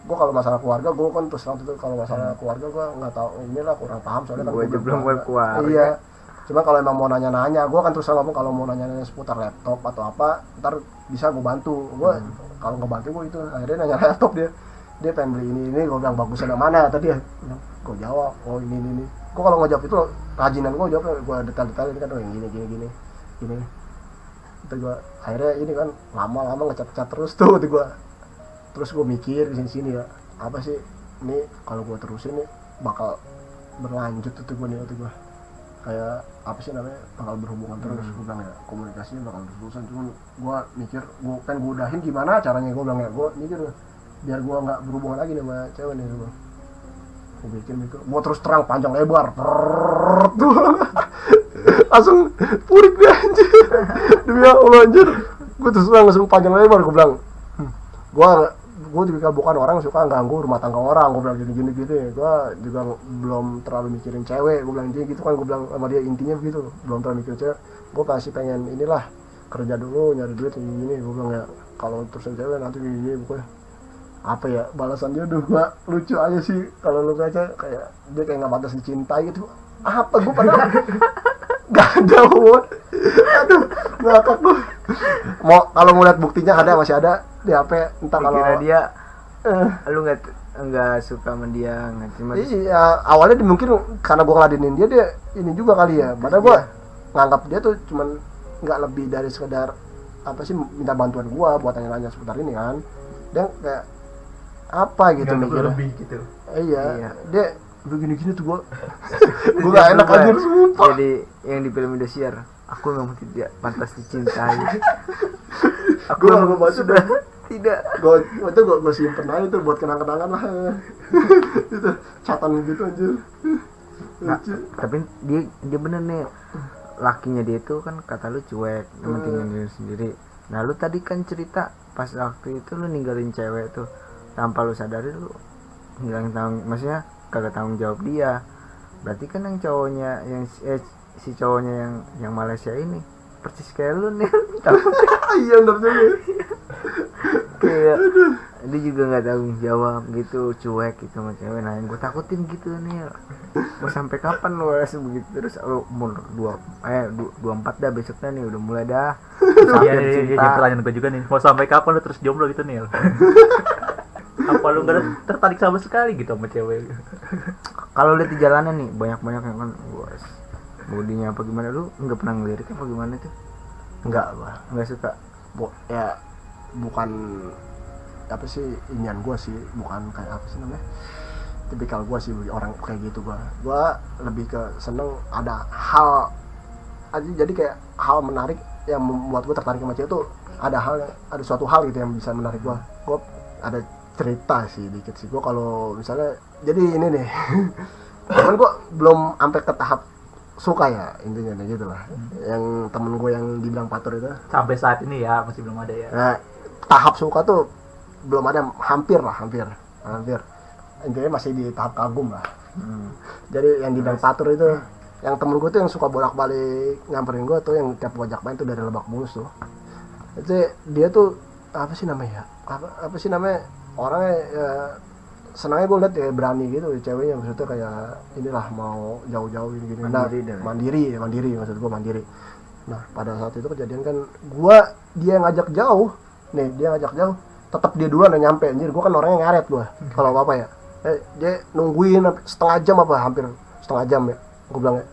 gue kalau masalah keluarga gue kan terus waktu itu kalau masalah keluarga gue nggak tahu, inilah kurang paham soalnya kan gue belum keluarga. Iya, cuma kalau emang mau nanya gue kan terus ngomong kalau mau nanya seputar laptop atau apa ntar bisa gue bantu. Gue kalau nggak bantu gue itu akhirnya nanya laptop dia pengen beli ini gue bilang bagusnya yang mana tadi ya, gue jawab oh ini gue kalau nggak jawab itu rajinan gue jawab, gue detail-detailin kan oh yang gini itu gue akhirnya ini kan lama ngecat terus tuh terus gue mikir di sini ya apa sih ini kalau gue terusin nih bakal berlanjut tuh gue kayak apa sih namanya bakal berhubungan terus. Gue bilang ya komunikasinya bakal terusan, cuma gue mikir gue udahin gimana caranya, gue bilang ya gue mikir biar gue nggak berhubungan lagi sama cewek nih. Gue bikin itu gue terus terang panjang lebar tuh langsung purik dia anjir demi Allah anjir. Gue terus terang langsung panjang lebar, gue bilang gue juga bukan orang suka ganggu rumah tangga orang, gue bilang gini gue juga belum terlalu mikirin cewek, gue bilang gitu kan, gue bilang sama dia intinya begitu, belum terlalu mikirin cewek, gue pasti pengen inilah kerja dulu nyari duit gini, gue bilang ya kalau terusin cewek nanti gini pokoknya apa ya balasan dia udah gue lucu aja sih kalau lu baca kayak dia kayak nggak pantas dicintai gitu apa gue padahal gak ada umur. Aduh ngakak gue mau kalau mau lihat buktinya masih ada di HP entah kalau kira dia lu nggak suka sama dia nggak cuma iya awalnya mungkin karena gue ngeladenin dia ini juga kali ya, padahal gue nganggap dia tuh cuman nggak lebih dari sekedar apa sih minta bantuan gue buat tanya-tanya seputar ini kan, dia kayak apa gitu mikirnya lebih gitu. Iya dia begini tuh gue gak enak aja sumpah. Jadi yang di film Indosiar aku memang tidak pantas dicintai. Aku memang baca sudah tidak. Gue simpen aja tuh buat kenang-kenangan lah. Itu catatan gitu anjir. Nah, tapi dia bener nih, lakinya dia itu kan kata lu cuek, mentingin diri sendiri. Nah lu tadi kan cerita pas waktu itu lu ninggalin cewek tuh tanpa lu sadari, lu ngilangin maksudnya kagak tanggung jawab dia. Berarti kan yang cowoknya si cowoknya yang Malaysia ini persis kayak lu nih. Iya bener juga. Kayak dia juga nggak tanggung jawab gitu, cuek gitu sama cewek. Nah yang gue takutin gitu nih, mau sampai kapan lu rasa begitu terus? Lu umur 24 dah besoknya nih udah mulai dah. Iya, pertanyaan gue juga nih, mau sampai kapan lu terus jomblo gitu nih? Apa lu nggak tertarik sama sekali gitu sama cewek? Kalau lihat di jalanan nih banyak yang kan bos bodinya apa gimana, lu nggak pernah ngelirik apa gimana tuh? Nggak suka. Ya bukan apa sih inian gue sih, bukan kayak apa sih namanya tipikal gue sih orang kayak gitu. Gue lebih ke seneng ada hal aja, jadi kayak hal menarik yang membuat gue tertarik sama cewek tuh ada suatu hal gitu yang bisa menarik gue ada cerita sih dikit sih. Gue kalau misalnya jadi ini nih cuman gue belum sampai ke tahap suka ya intinya gitu lah. Yang temen gue yang dibilang patur itu sampai saat ini ya masih belum ada ya. Nah, tahap suka tuh belum ada, hampir intinya masih di tahap kagum lah. Jadi yang dibilang patur itu yang temen gue tuh yang suka bolak-balik nyamperin gue tuh, yang tiap gue ajak main tuh dari Lebak Bulus tuh. Jadi dia tuh apa sih namanya orangnya senangnya gue liat ya berani gitu ceweknya, maksudnya kayak inilah mau jauh-jauh gini. Mandiri maksud gue mandiri. Nah pada saat itu kejadian kan dia ngajak jauh, tetap dia duluan yang nyampe. Anjir gue kan orangnya ngaret gue kalau apa ya, dia nungguin setengah jam apa hampir setengah jam ya, gue bilang ya.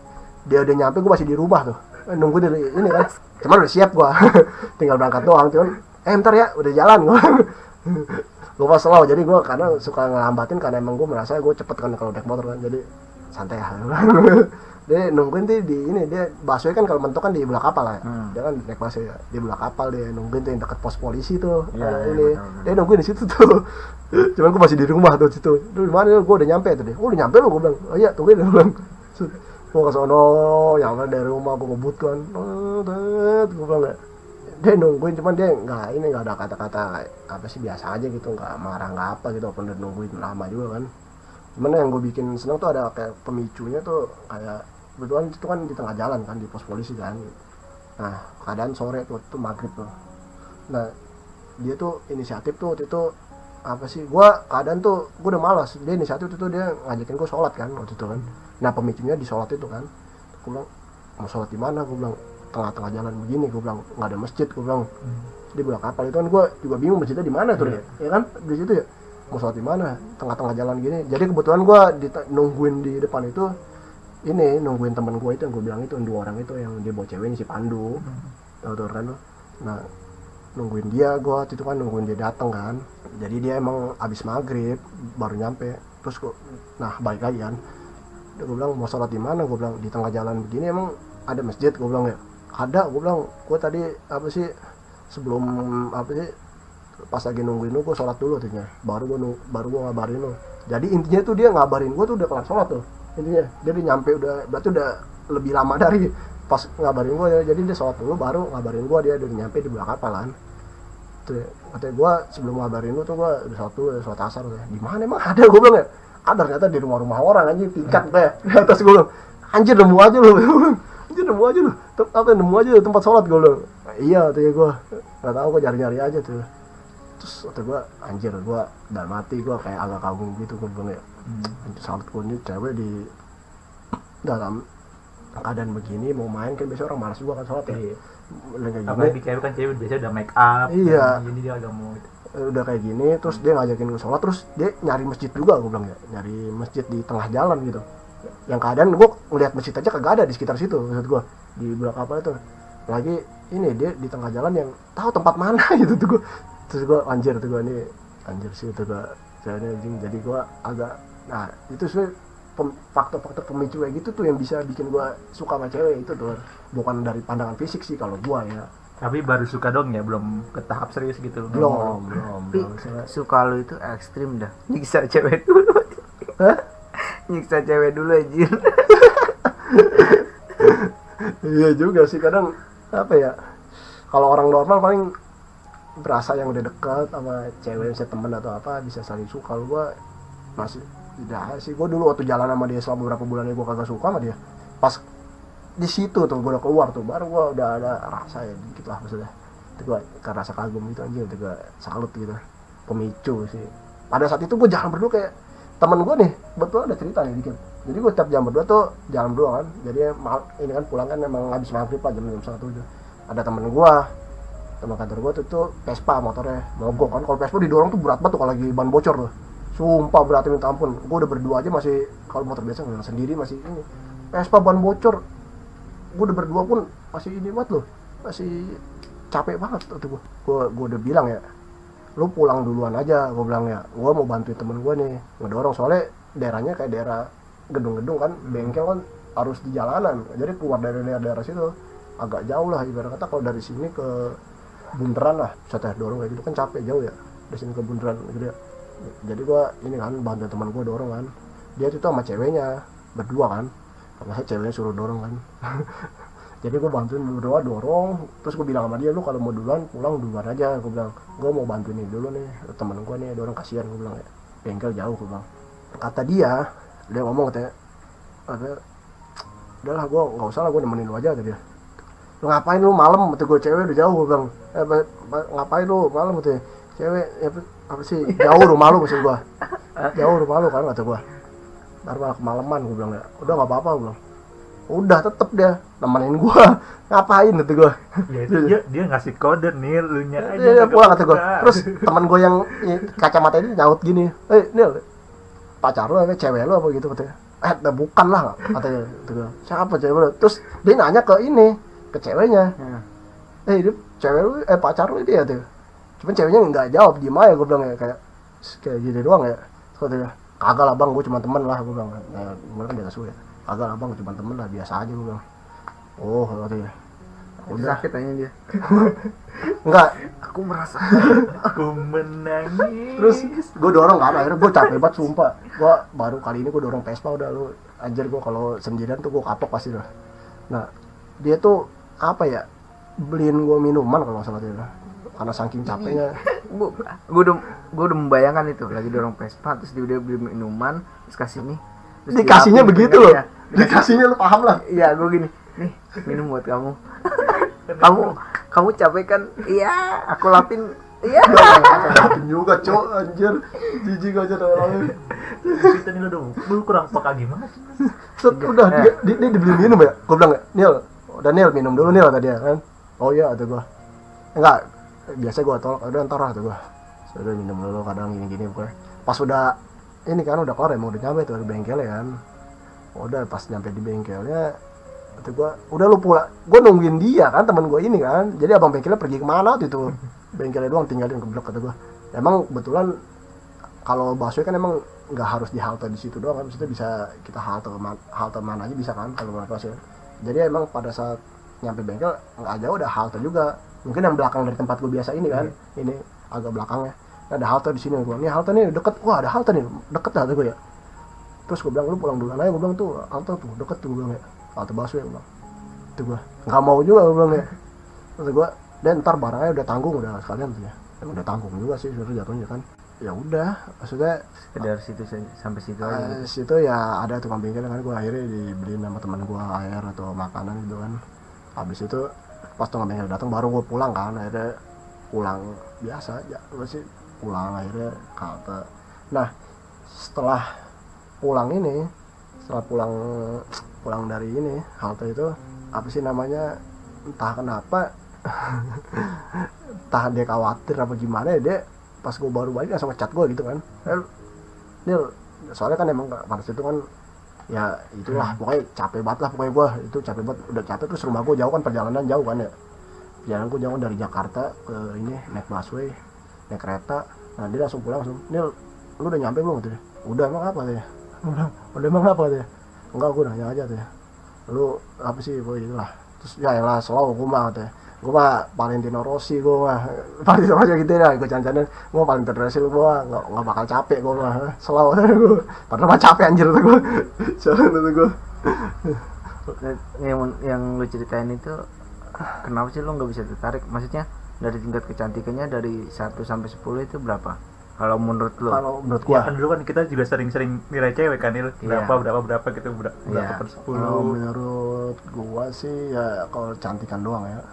Dia udah nyampe, gue masih di rumah tuh nunggu dari ini kan, cuman udah siap gue tinggal berangkat doang, cuman ntar ya udah jalan gue pas slow, jadi gue karena suka ngelambatin karena emang gue merasa gue cepet kan kalau naik motor kan, jadi santai ya dia nungguin tuh di ini, dia busway kan kalau mentok kan di belah kapal ya, dia kan naik busway ya di belah kapal, dia nungguin tuh yang deket pos polisi tuh ini betul. Dia nungguin di situ tuh cuman gue masih di rumah tuh situ, di mana gue udah nyampe tuh, dia udah nyampe lo, gue bilang oh iya tungguin, gue bilang gue kesono nyampe dari rumah, gue ngebut kan gue bilang ya. Dia nungguin, cuman dia nggak ada kata-kata apa sih, biasa aja gitu, nggak marah nggak apa gitu, walaupun udah nungguin lama juga kan. Cuman yang gue bikin seneng tuh ada kayak pemicunya tuh, kayak kebetulan itu kan di tengah jalan kan di pos polisi kan. Nah keadaan sore tuh maghrib tuh. Nah dia tuh inisiatif tuh waktu itu apa sih, gue keadaan tuh gue udah malas, dia inisiatif tuh dia ngajakin gue sholat kan waktu itu kan. Nah pemicunya di sholat itu kan, gue bilang mau sholat di mana, gue bilang tengah-tengah jalan begini, gue bilang nggak ada masjid, gue bilang di belah kapal itu kan, gue juga bingung masjidnya di mana tuh ya kan di situ ya, mau sholat di mana tengah-tengah jalan gini. Jadi kebetulan gue nungguin di depan itu, ini nungguin teman gue itu yang gue bilang itu, 2 orang itu yang dia bawa cewek ini si Pandu, tahu kan lo. Nah nungguin dia, gue waktu itu kan nungguin dia datang kan, jadi dia emang abis maghrib baru nyampe, terus gue nah balik lagi kan, gue bilang mau sholat di mana, gue bilang di tengah jalan begini emang ada masjid, gue bilang ya ada, gue bilang gue tadi apa sih sebelum apa sih pas lagi nungguin lu gue sholat dulu artinya, baru gue ngabarin lu. Jadi intinya tuh dia ngabarin gue tuh udah kelar sholat tuh intinya, dia udah nyampe, berarti udah lebih lama dari pas ngabarin gue ya. Jadi dia sholat dulu baru ngabarin gue, dia udah nyampe di belakang kapalan tuh. Katanya gue sebelum ngabarin lu tuh gue udah sholat asar tuh. Di mana emang ada, gue bilang ya ada, ternyata di rumah orang anjing, tingkat kayak di atas. Gue bilang anjir nemu aja lu nemu aja tempat sholat, gue bilang iya tuh ya, gue nggak tahu, gue nyari aja tuh. Terus kata gue anjir, gue dalam hati gue kayak agak kagum gitu, gue bilang ya salut gue nih, cewek di dalam keadaan begini mau main kan, biasanya orang malas juga kan sholat ya. Apalagi cewek kan, cewek biasanya udah make up iya, jadi dia agak mau gitu. Udah kayak gini, terus dia ngajakin gue sholat, terus dia nyari masjid juga, gue bilang ya nyari masjid di tengah jalan gitu, yang keadaan gue ngeliat masjid aja kagak ada di sekitar situ, maksud gue di belakang apa itu lagi ini, dia di tengah jalan yang tahu tempat mana gitu tuh gue. Terus gue anjir tuh, gue nih anjir sih tuh gue jadi gue agak, nah itu sih faktor-faktor pemicu kayak gitu tuh yang bisa bikin gue suka sama cewek itu tuh, bukan dari pandangan fisik sih kalau gue ya. Tapi baru suka dong ya, belum ke tahap serius gitu. Belum. Suka lu itu ekstrim dah, nyiksa cewek dulu. Hah? Nyiksa cewek dulu aja. Iya juga sih, kadang apa ya, kalau orang normal paling berasa yang udah dekat sama cewek, misalnya temen atau apa, bisa saling suka. Lu gue masih tidak sih, gue dulu waktu jalan sama dia selama beberapa bulan gue kagak suka sama dia, pas di situ tuh gue udah keluar tuh baru gue udah ada rasa ya dikit lah, maksudnya itu gue karena rasa kagum gitu aja, itu gue salut gitu, pemicu sih. Pada saat itu gue jalan berdua, kayak temen gue nih betul ada cerita nih dikit. Jadi gue tiap jam berdua tuh jalan berdua kan, jadi ini kan pulang kan emang habis maghrib lah, jam 1:30. Ada temen kantor gue tuh Vespa motornya mogok kan. Kalau Vespa didorong tuh berat banget tuh kalau lagi ban bocor tuh, sumpah beratnya minta ampun. Gue udah berdua aja masih, kalau motor biasa nggak sendiri masih ini, Vespa ban bocor gue udah berdua pun masih ini banget loh, masih capek banget tuh gue udah bilang ya lu pulang duluan aja, gue bilang ya gue mau bantuin temen gue nih ngedorong, soalnya daerahnya kayak daerah gedung-gedung kan, bengkel kan harus di jalanan, jadi keluar dari daerah situ agak jauh lah, ibarat kata kalau dari sini ke Bundaran lah saya dorong kayak gitu kan capek jauh ya, dari sini ke Bundaran gitu ya. Jadi gue ini kan bantuin teman gue dorong kan, dia tuh sama ceweknya berdua kan, masa ceweknya suruh dorong kan. Jadi gue bantuin berdua dorong, terus gue bilang sama dia, lu kalau mau duluan pulang duluan aja, gue bilang gue mau bantuin ini dulu nih temen gue nih dorong, kasihan gue bilang ya, bengkel jauh gue bilang. Kata dia ngomong katanya udahlah gue nggak usah lah, gue nemenin lu aja, kata dia. Lu ngapain lu malam, kata gue, cewek udah jauh, gue bilang ngapain lu malam, kata dia. cewek ya, apa sih, jauh rumah lu maksud gua, jauh rumah lu kan kata gua, ntar malah kemalaman gua bilang ya, udah nggak apa-apa gua bilang, udah tetep dia nemenin gua, ngapain kata gua. Ya, dia ngasih kode nih, lu nya aja Dia pulang kata gua, terus teman gua yang kacamata ini nyaut gini, Nil, pacar lu apa cewek lu apa gitu katanya, bukan lah katanya, gitu. Siapa cewek lu? Terus dia nanya ke ini, ke ceweknya, dia cewek lu, pacar lu dia tuh. Cuman ceweknya nggak jawab, diem aja. Gue bilang ya kayak gini doang ya. Terus katanya, kagak lah bang, gue cuma temen lah. Gue bilang, nah gue kan biasa suwe. Kagak lah bang, cuma temen lah, biasa aja. Gue bilang, oh katanya, udah sakit aja dia. Enggak, Aku merasa aku menangis. terus gue dorong kan, akhirnya gue capek banget sumpah. Gue baru kali ini gue dorong Vespa, udah lu anjir, gue kalau sendirian tuh gue kapok pasti lah. Nah dia tuh apa ya, beliin gue minuman kalau nggak salah dia, karena saking capeknya. gue udah membayangkan itu lagi dorong Vespa, terus dia beli minuman, terus kasih nih, terus Dikasihnya dilapin begitu loh, ya. dikasihnya lu paham lah. Iya, gue gini, nih minum buat kamu. kamu capek kan? Iya, aku lapin. Iya. Lapin juga cok, anjir, jijik aja orangnya. Kita nih lu kurang peka gimana sih? Set, udah dia dibeli minum ya, gue bilang Nil, udah Nil minum dulu Nil kata dia kan. Oh iya kata gue, enggak, biasa gue tolak, udah ntar lah kata gue, sudah minum dulu kadang gini pokoknya. Pas udah ini kan udah kelar, emang udah nyampe tuh di bengkelnya kan. Udah pas nyampe di bengkelnya, kata gue, udah lu pulang, gue nungguin dia kan, teman gue ini kan. Jadi abang bengkelnya pergi kemana tuh itu, bengkelnya doang tinggalin ke blok kata gue. Emang kebetulan kalau busway kan emang nggak harus di halte di situ doang kan, maksudnya bisa kita halte mana aja bisa kan kalau naik busway. Jadi emang pada saat nyampe bengkel nggak jauh ada halte juga, mungkin yang belakang dari tempat gue biasa ini kan, ini agak belakangnya ada halte di sini. Gue, nih halte nih deket, wah ada halte nih deket lah gue ya. Terus gue bilang, lu pulang duluan aja, gue bilang tuh halte tuh deket tuh, gue bilang ya, halte busway. Gue bilang itu, gue nggak mau juga, gue bilang ya. Terus gue, dan ntar barangnya udah tanggung udah sekalian tuh ya, udah tanggung juga sih sebenarnya jatuhnya kan. Ya udah, maksudnya Dari situ sampai situ aja. situ ya ada tukang bengkel kan, gue akhirnya dibeliin sama teman gue air atau makanan gitu kan. Habis itu pas tukang bengkel datang baru gue pulang kan, akhirnya pulang biasa ya, gue sih pulang akhirnya ke halte. Nah setelah pulang dari ini halte itu, apa sih namanya, entah kenapa entah dia khawatir apa gimana ya, dia pas gue baru balik langsung ngechat gue gitu kan, Nil, soalnya kan emang pada situ kan ya itulah, pokoknya capek banget lah pokoknya gue, itu capek banget, udah capek. Terus rumah gue jauh kan, perjalanan jauh kan ya, perjalanan gue jauh dari Jakarta ke ini, naik busway, naik kereta. Nah dia langsung pulang langsung, Nil, lu udah nyampe belum? Katanya, udah. Emang apa ya? Udah emang apa ya? Enggak, gue nanya aja tuh ya, lu apa sih gue itulah. Terus ya elah selalu gue mah katanya, gue mah Valentino Rossi, gue mah Valentino Rossi gitu ya, gue cancanin gue paling terdrasil, gue nggak bakal capek, gue mah selalu gue, padahal mah capek anjir tuh gue, soalnya tuh gue. Yang lu ceritain itu, kenapa sih lu nggak bisa tertarik? Maksudnya dari tingkat kecantikannya dari 1 sampai 10 itu berapa? Kalau menurut lu? Kalau menurut Ya gua, kan dulu kan kita juga sering-sering nilai cewek kan, berapa gitu, berapa Iya. per 10. kalau menurut gua sih ya kalau cantikan doang ya,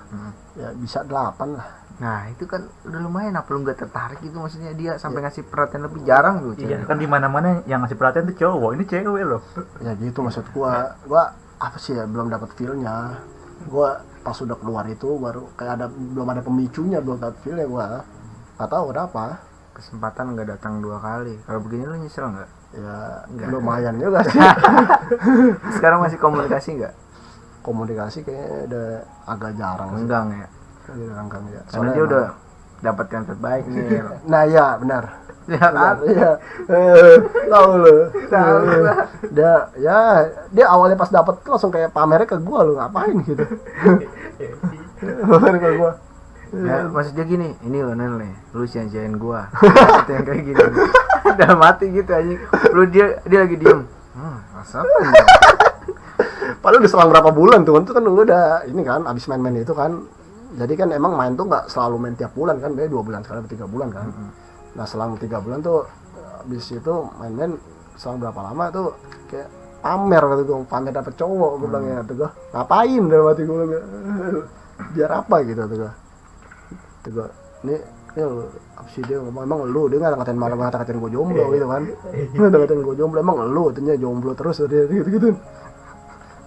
ya bisa 8 lah. Nah itu kan udah lumayan, apa lu nggak tertarik itu? Maksudnya dia sampai ngasih perhatian lebih, jarang tuh Iya cewek. kan, di mana-mana yang ngasih perhatian tuh cowok, ini cewek loh. Ya gitu maksud gua apa sih ya, belum dapat feel-nya. Gua pas udah keluar itu baru kayak belum ada pemicunya, belum dapat feel-nya gua. Nggak tahu kenapa. Kesempatan nggak datang 2 kali. Kalau begini lu nyesel nggak? Ya Nggak. lumayan juga sih. Sekarang masih komunikasi nggak? Komunikasi kayaknya udah agak jarang sih. Enggang ya. Udah renggang ya. Karena dia udah dapat yang terbaik nih. Nah ya benar. Ya kan? Iya. Tahu lu. Dia awalnya pas dapet tuh langsung kayak pamernya ke gua, lu ngapain gitu. Pamer ke gua. Ya, maksudnya gini, ini lo nih, lu sia-siain gua. Itu yang kayak gini. Udah mati gitu aja. Lu dia lagi diem. Masa? Padahal udah selang berapa bulan tuh kan lu udah ini kan abis main-main itu kan. Jadi kan emang main tuh nggak selalu main tiap bulan kan, biasanya 2 bulan sekali atau 3 bulan kan. Nah selang 3 bulan tuh abis itu main-main selang berapa lama tuh kayak pamer gitu tuh, pamer dapet cowok. Gue bilang ya tuh, gua ngapain dalam hati gue bilang, biar apa gitu tuh gue. Tuh gue, ini ya apa sih dia ngomong, emang lu, dia ngatain malah ngatain gue jomblo gitu kan. Ngatain gue jomblo, emang lu katanya jomblo terus dia gitu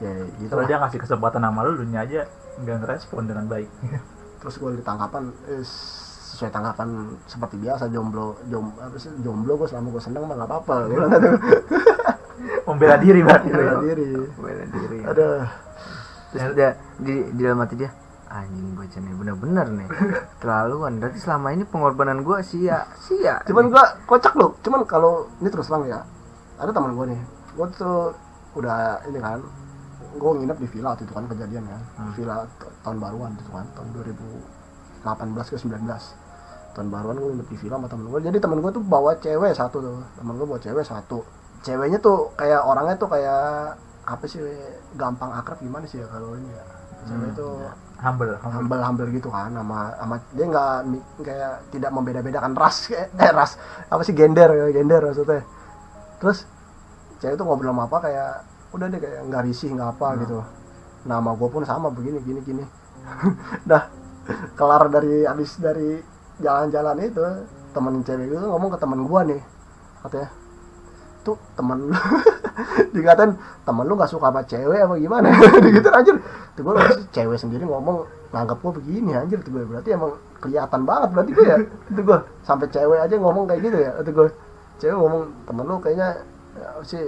ya gitu. Kalau dia ngasih kesempatan sama lu nya aja nggak ngerespon dengan baik. Terus gue ditangkapan sesuai tanggapan seperti biasa, jomblo gue selama gue seneng mah nggak apa-apa gitu. Membela diri berarti. Bela diri. Ada. Terus dia di dalam hati dia, anjing bocah nih bener-bener nih terlaluan. Berarti selama ini pengorbanan gue sia. Cuman gue kocak loh. Cuman kalau ini terus terang ya, ada teman gue nih, gue tuh udah ini kan, gue nginep di villa waktu itu kan kejadian kan, villa tahun baruan itu kan, tahun 2018 ke 19 tahun baruan gue nginep di villa sama temen gue. Jadi temen gue tuh bawa cewek satu tuh, ceweknya tuh kayak orangnya tuh kayak apa sih, gampang akrab gimana sih ya kalau ini ya, cewek itu humble gitu kan, sama dia nggak kayak tidak membeda-bedakan ras apa sih, gender maksudnya. Terus cewek tuh ngobrol sama apa kayak udah deh kayak nggak risih nggak apa gitu. Nama gue pun sama begini gini. Nah kelar abis dari jalan-jalan itu, temen cewek itu ngomong ke temen gue nih, katanya tuh temen lu dikatain temen lu nggak suka sama cewek apa gimana gitu anjir. Tuh gue cewek sendiri ngomong nganggap gue begini anjir, tuh gue berarti emang kelihatan banget berarti gue ya. Itu gue sampai cewek aja ngomong kayak gitu ya. Itu gue cewek ngomong temen lu kayaknya ya, sih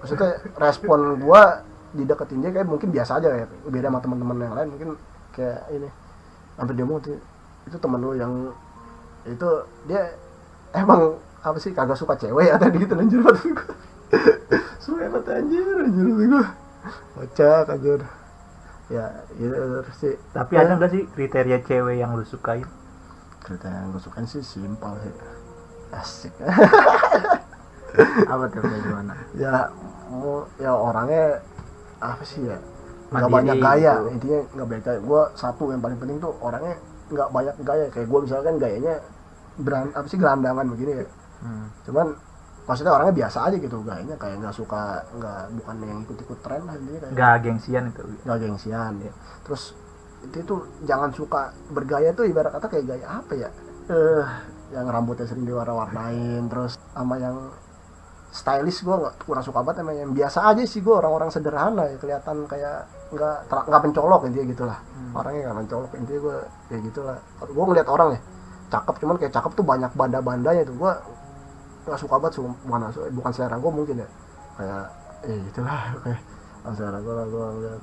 maksudnya respon gue dideketin dia kayak mungkin biasa aja ya, beda sama teman-teman yang lain mungkin kayak ini. Sampai dia ngomong itu temen lu yang itu dia emang apa sih kagak suka cewek atau gitu anjir banget gue. Sumpah anjir gue. Kocak anjir. Ya, gitu terus sih. Tapi ada nggak sih kriteria cewek yang lu sukain? Kriteria yang gue sukain sih simpel sih. Asik. Apa tuh gimana? Ya orangnya apa sih ya? Nggak Mandiri, banyak gaya, gitu. intinya nggak banyak gaya. Gue satu yang paling penting tuh orangnya nggak banyak gaya. Kayak gue misalkan gayanya gelandangan begini ya. Cuman maksudnya orangnya biasa aja gitu gayanya, kayak bukan yang ikut tren lah intinya, kayak Nggak gengsian itu. nggak gengsian ya. Terus itu jangan suka bergaya tuh, ibarat kata kayak gaya apa ya, yang rambutnya sering diwarna-warnain, terus sama yang stylish gue kurang suka banget. Emang yang biasa aja sih gue, orang-orang sederhana ya, kelihatan kayak nggak mencolok intinya gitulah. Orangnya nggak mencolok intinya, gue kayak gitulah. Gue ngeliat orang ya cakep, cuman kayak cakep tuh banyak banda-bandanya tuh gue nggak suka banget. Bukan selera gue mungkin ya, kayak gitulah kayak selera gue lah. Gue ngeliat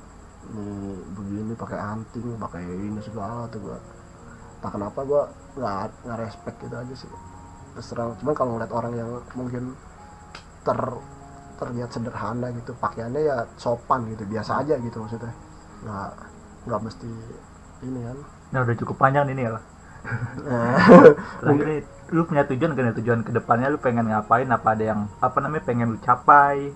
nih begini pakai anting, pakai ini segala tuh, gue tak kenapa gue nggak respect gitu aja sih terus terang. Cuman kalau ngeliat orang yang mungkin terlihat sederhana gitu, pakaiannya ya sopan gitu, biasa aja gitu maksudnya, nggak mesti ini kan. Nah udah cukup panjang ini ya lah. Terakhir nih, lu punya tujuan ke depannya, lu pengen ngapain? Apa ada yang pengen lu capai?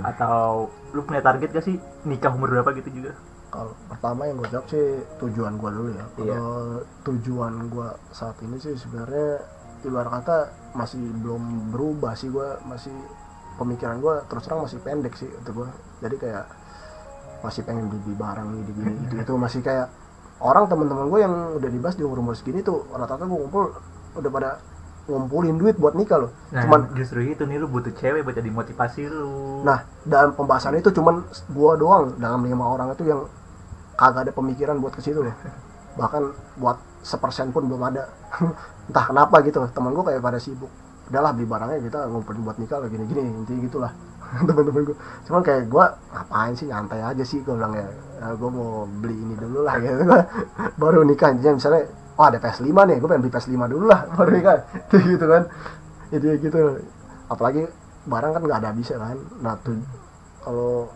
Atau lu punya target gak sih nikah umur berapa gitu juga? Kalau pertama yang gue jawab sih tujuan gue dulu ya. Iya. Kalau tujuan gue saat ini sih sebenarnya ibarat kata masih belum berubah sih. Gue masih, pemikiran gue terus terang masih pendek sih untuk gue. Jadi kayak masih pengen beli barang ini gini itu masih kayak orang teman-teman gue yang udah dibahas di umur segini tuh rata-rata gue ngumpul udah pada ngumpulin duit buat nikah loh. Nah, cuman justru itu nih, lu butuh cewek buat jadi motivasi lu. Nah, dalam pembahasan itu cuman gue doang dalam 5 orang itu yang kagak ada pemikiran buat ke situ loh. Bahkan buat 1% pun belum ada. Entah kenapa gitu, teman gue kayak pada sibuk. Udahlah beli barangnya, kita ngumpulin buat nikah kayak gini-gini, intinya gitulah. Teman-teman gue. Cuman kayak gue ngapain sih, nyantai aja sih gue bilang ya. Gue mau beli ini dulu lah gitu. Baru nikah, intinya misalnya ada PS5 nih, gue pengen beli PS5 dulu lah baru nikah. Gitu kan. Itu gitu. Apalagi barang kan nggak ada habisnya kan. Nah tuh kalau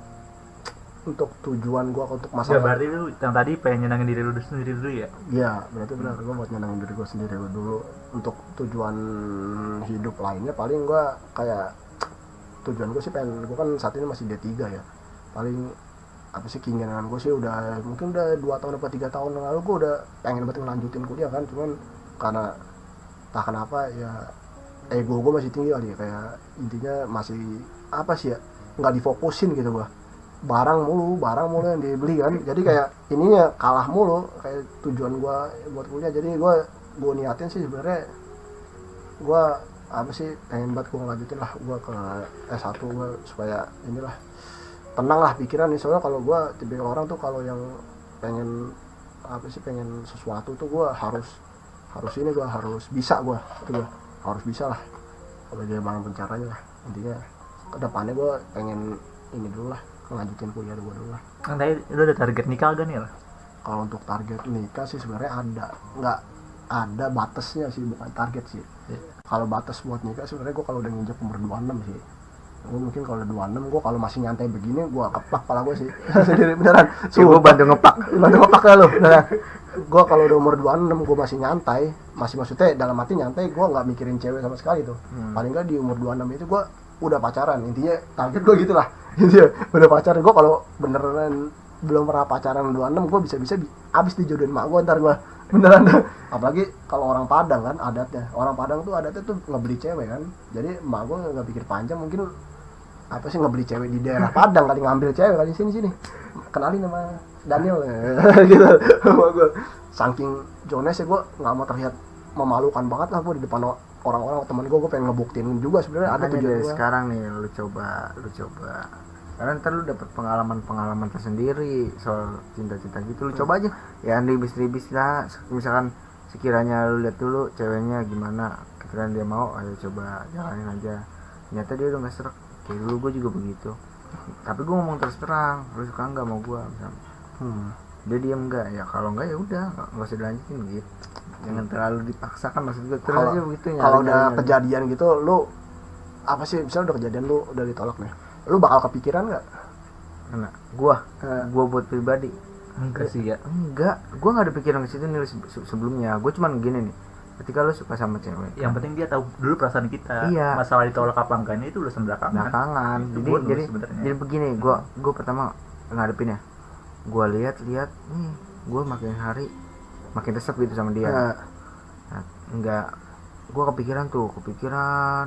untuk tujuan gue untuk masalah. Ya berarti lu yang tadi pengen nyenangin diri lu sendiri dulu ya? Iya, berarti benar, gue buat nyenangin diri gue sendiri dulu. Untuk tujuan hidup lainnya paling gue kayak tujuan gue sih pengen, gue kan saat ini masih D3 ya. Paling apa sih keinginan gue sih mungkin udah 2 tahun atau 3 tahun lalu gue udah pengen banget ngelanjutin kuliah kan. Cuman karena tak kenapa ya ego gue masih tinggi kali ya, kayak intinya masih apa sih ya, nggak difokusin gitu gue. barang mulu yang dibeli kan, jadi kayak ininya kalah mulu kayak tujuan gue buat kuliah. Jadi gue gue niatin sih sebenarnya gue apa sih pengen banget gue ngelanjutin lah gue ke S1 gue supaya inilah tenang lah pikiran nih. Soalnya kalau gue tipe orang tuh kalau yang pengen apa sih pengen sesuatu tuh gue harus ini gue harus bisa gue harus bisa lah kalau gimana caranya lah. Intinya kedepannya gue pengen ini dulu lah ngelanjutin kuliah gue dulu lah. Kan tadi lu ada target nikah gak nih lah? Kalau untuk target nikah sih sebenarnya nggak ada batasnya sih, bukan target sih. Kalau batas buat nikah sebenarnya gue kalau udah nginjak umur 26 sih. Gue mungkin kalau udah 26 gue kalau masih nyantai begini gue keplak pala gue sih. Sendiri beneran. Gue bantu ngepak ya lo. Gue kalau udah umur 26 gue masih nyantai, masih maksudnya dalam arti nyantai gue nggak mikirin cewek sama sekali tuh. Paling nggak di umur 26 itu gue udah pacaran. Intinya target gue gitulah. Intinya udah pacaran. Gue kalau beneran belum pernah pacaran 26 gue bisa abis dijodohin mak gue ntar gue beneran. Apalagi kalau orang Padang kan adatnya, orang Padang tuh adatnya tuh ngebeli cewek kan. Jadi emak gue nggak pikir panjang, mungkin apa sih ngebeli cewek di daerah Padang kali, ngambil cewek kali sini kenalin sama Daniel gitu sama gue. Saking jones ya gue nggak mau terlihat memalukan banget lah gue di depan orang-orang teman gue pengen ngebuktiin juga sebenarnya ada tujuan dari gue. Sekarang nih lu coba karena ntar lu dapet pengalaman tersendiri soal cinta-cinta gitu. Lu coba aja ya ribis lah, misalkan sekiranya lu lihat dulu ceweknya gimana, sekiranya dia mau, ayo coba jalanin aja. Ternyata dia udah gak serak, kayak dulu gue juga begitu. Tapi gue ngomong terus terang, lu suka nggak mau gue misalnya. Dia diem nggak, ya kalau nggak ya udah nggak usah dilanjutin gitu. Jangan terlalu dipaksakan, maksud gue terus aja begitu. Kalau udah kejadian gitu lu apa sih, misalnya udah kejadian lu udah ditolak nih, lu bakal kepikiran nggak? Karena gua buat pribadi enggak sih ya, gua nggak ada pikiran ke situ nih sebelumnya. Gua cuman gini nih, ketika lu suka sama cewek, yang penting dia tahu dulu perasaan kita. Iya. Masalah ditolak apa enggaknya itu urusan belakangan. Jadi begini, gua pertama ngadepin ya, gua lihat nih, gua makin hari makin resep gitu sama dia. Nah, enggak, gua kepikiran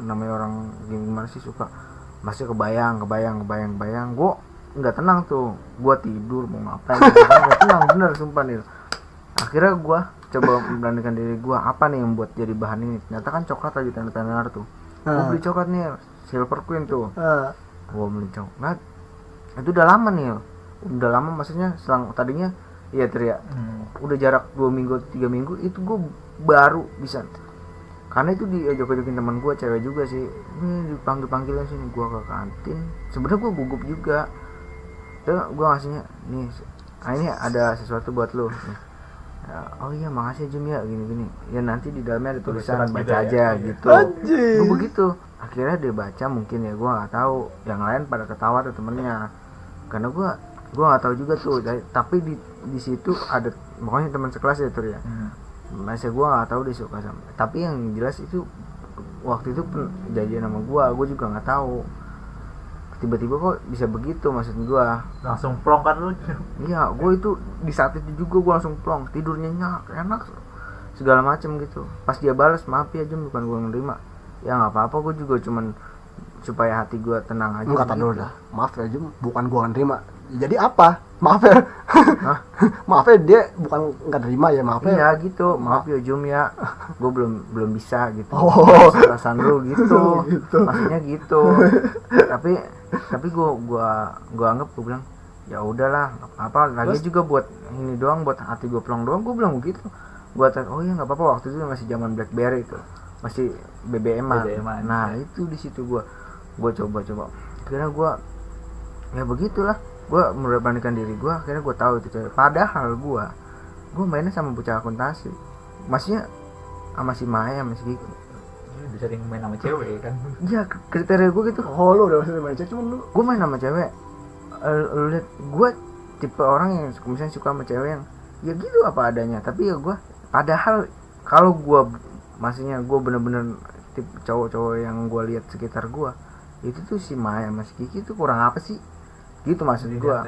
namanya orang gimana sih suka, masih kebayang gua nggak tenang tuh, gua tidur mau ngapain nggak tenang bener sumpah nih. Akhirnya gua coba memberanikan diri gua, apa nih yang buat jadi bahan ini. Ternyata kan coklat lagi tanda tuh, gua beli coklat nih Silver Queen tuh, gua beli coklat itu udah lama maksudnya selang tadinya iya teriak udah jarak 2 minggu 3 minggu itu gua baru bisa. Karena itu diajak-ajakin teman gue cewek juga sih, ini dipanggil-panggilin sini gue ke kantin. Sebenarnya gue gugup juga, terus gue ngasihnya nih, ini ada sesuatu buat lo. Oh iya makasih Jum ya, gini ya, nanti di dalamnya ada tulisan, baca aja ya, gitu. Gue begitu. Akhirnya dia baca, mungkin ya gue nggak tahu, yang lain pada ketawa tuh temennya, karena gue nggak tahu juga tuh. Tapi di situ ada pokoknya teman sekelas ya tuh ya. Masa gue nggak tahu dia suka sama, tapi yang jelas itu waktu itu pun jadian sama gue juga nggak tahu. Tiba-tiba kok bisa begitu, maksud gue langsung plong kan lu? Iya, gue itu di saat itu juga gue langsung plong, tidur nyenyak, enak segala macem gitu. Pas dia balas, maaf ya Jum, bukan gue nerima. Ya nggak apa-apa, gue juga cuman supaya hati gue tenang aja. Enggak, dulu dah, maaf ya Jum, bukan gue nerima. Jadi apa? Maaf ya. Maaf ya, dia bukan nggak terima ya, maaf ya. Iya gitu, maaf ya Jum ya, gue belum bisa gitu. Perasaan lu gitu. Maksudnya gitu. Tapi gue anggap, gue bilang ya udahlah, apa lagi juga buat ini doang, buat hati gue plong doang, gue bilang begitu. Gue oh iya nggak apa-apa, waktu itu masih zaman BlackBerry itu, masih BBM-an. Nah itu di situ gue coba. Akhirnya gue ya begitulah. Gue memberanikan diri gue, akhirnya gue tahu itu cewek. Padahal gue mainnya sama bocah akuntansi, maksudnya sama si Maya sama si Kiki. Udah sering main sama cewek kan? Iya, kriteria gue gitu. Oh lu udah sering main cewek, cuman lu gue main sama cewek. Lu lihat gue tipe orang yang misalnya suka sama cewek yang ya gitu apa adanya. Tapi ya gue, padahal kalau gue maksudnya gue bener-bener tipe cowok-cowok yang gue lihat sekitar gue itu tuh si Maya sama si Kiki tuh kurang apa sih? Gitu maksud gue.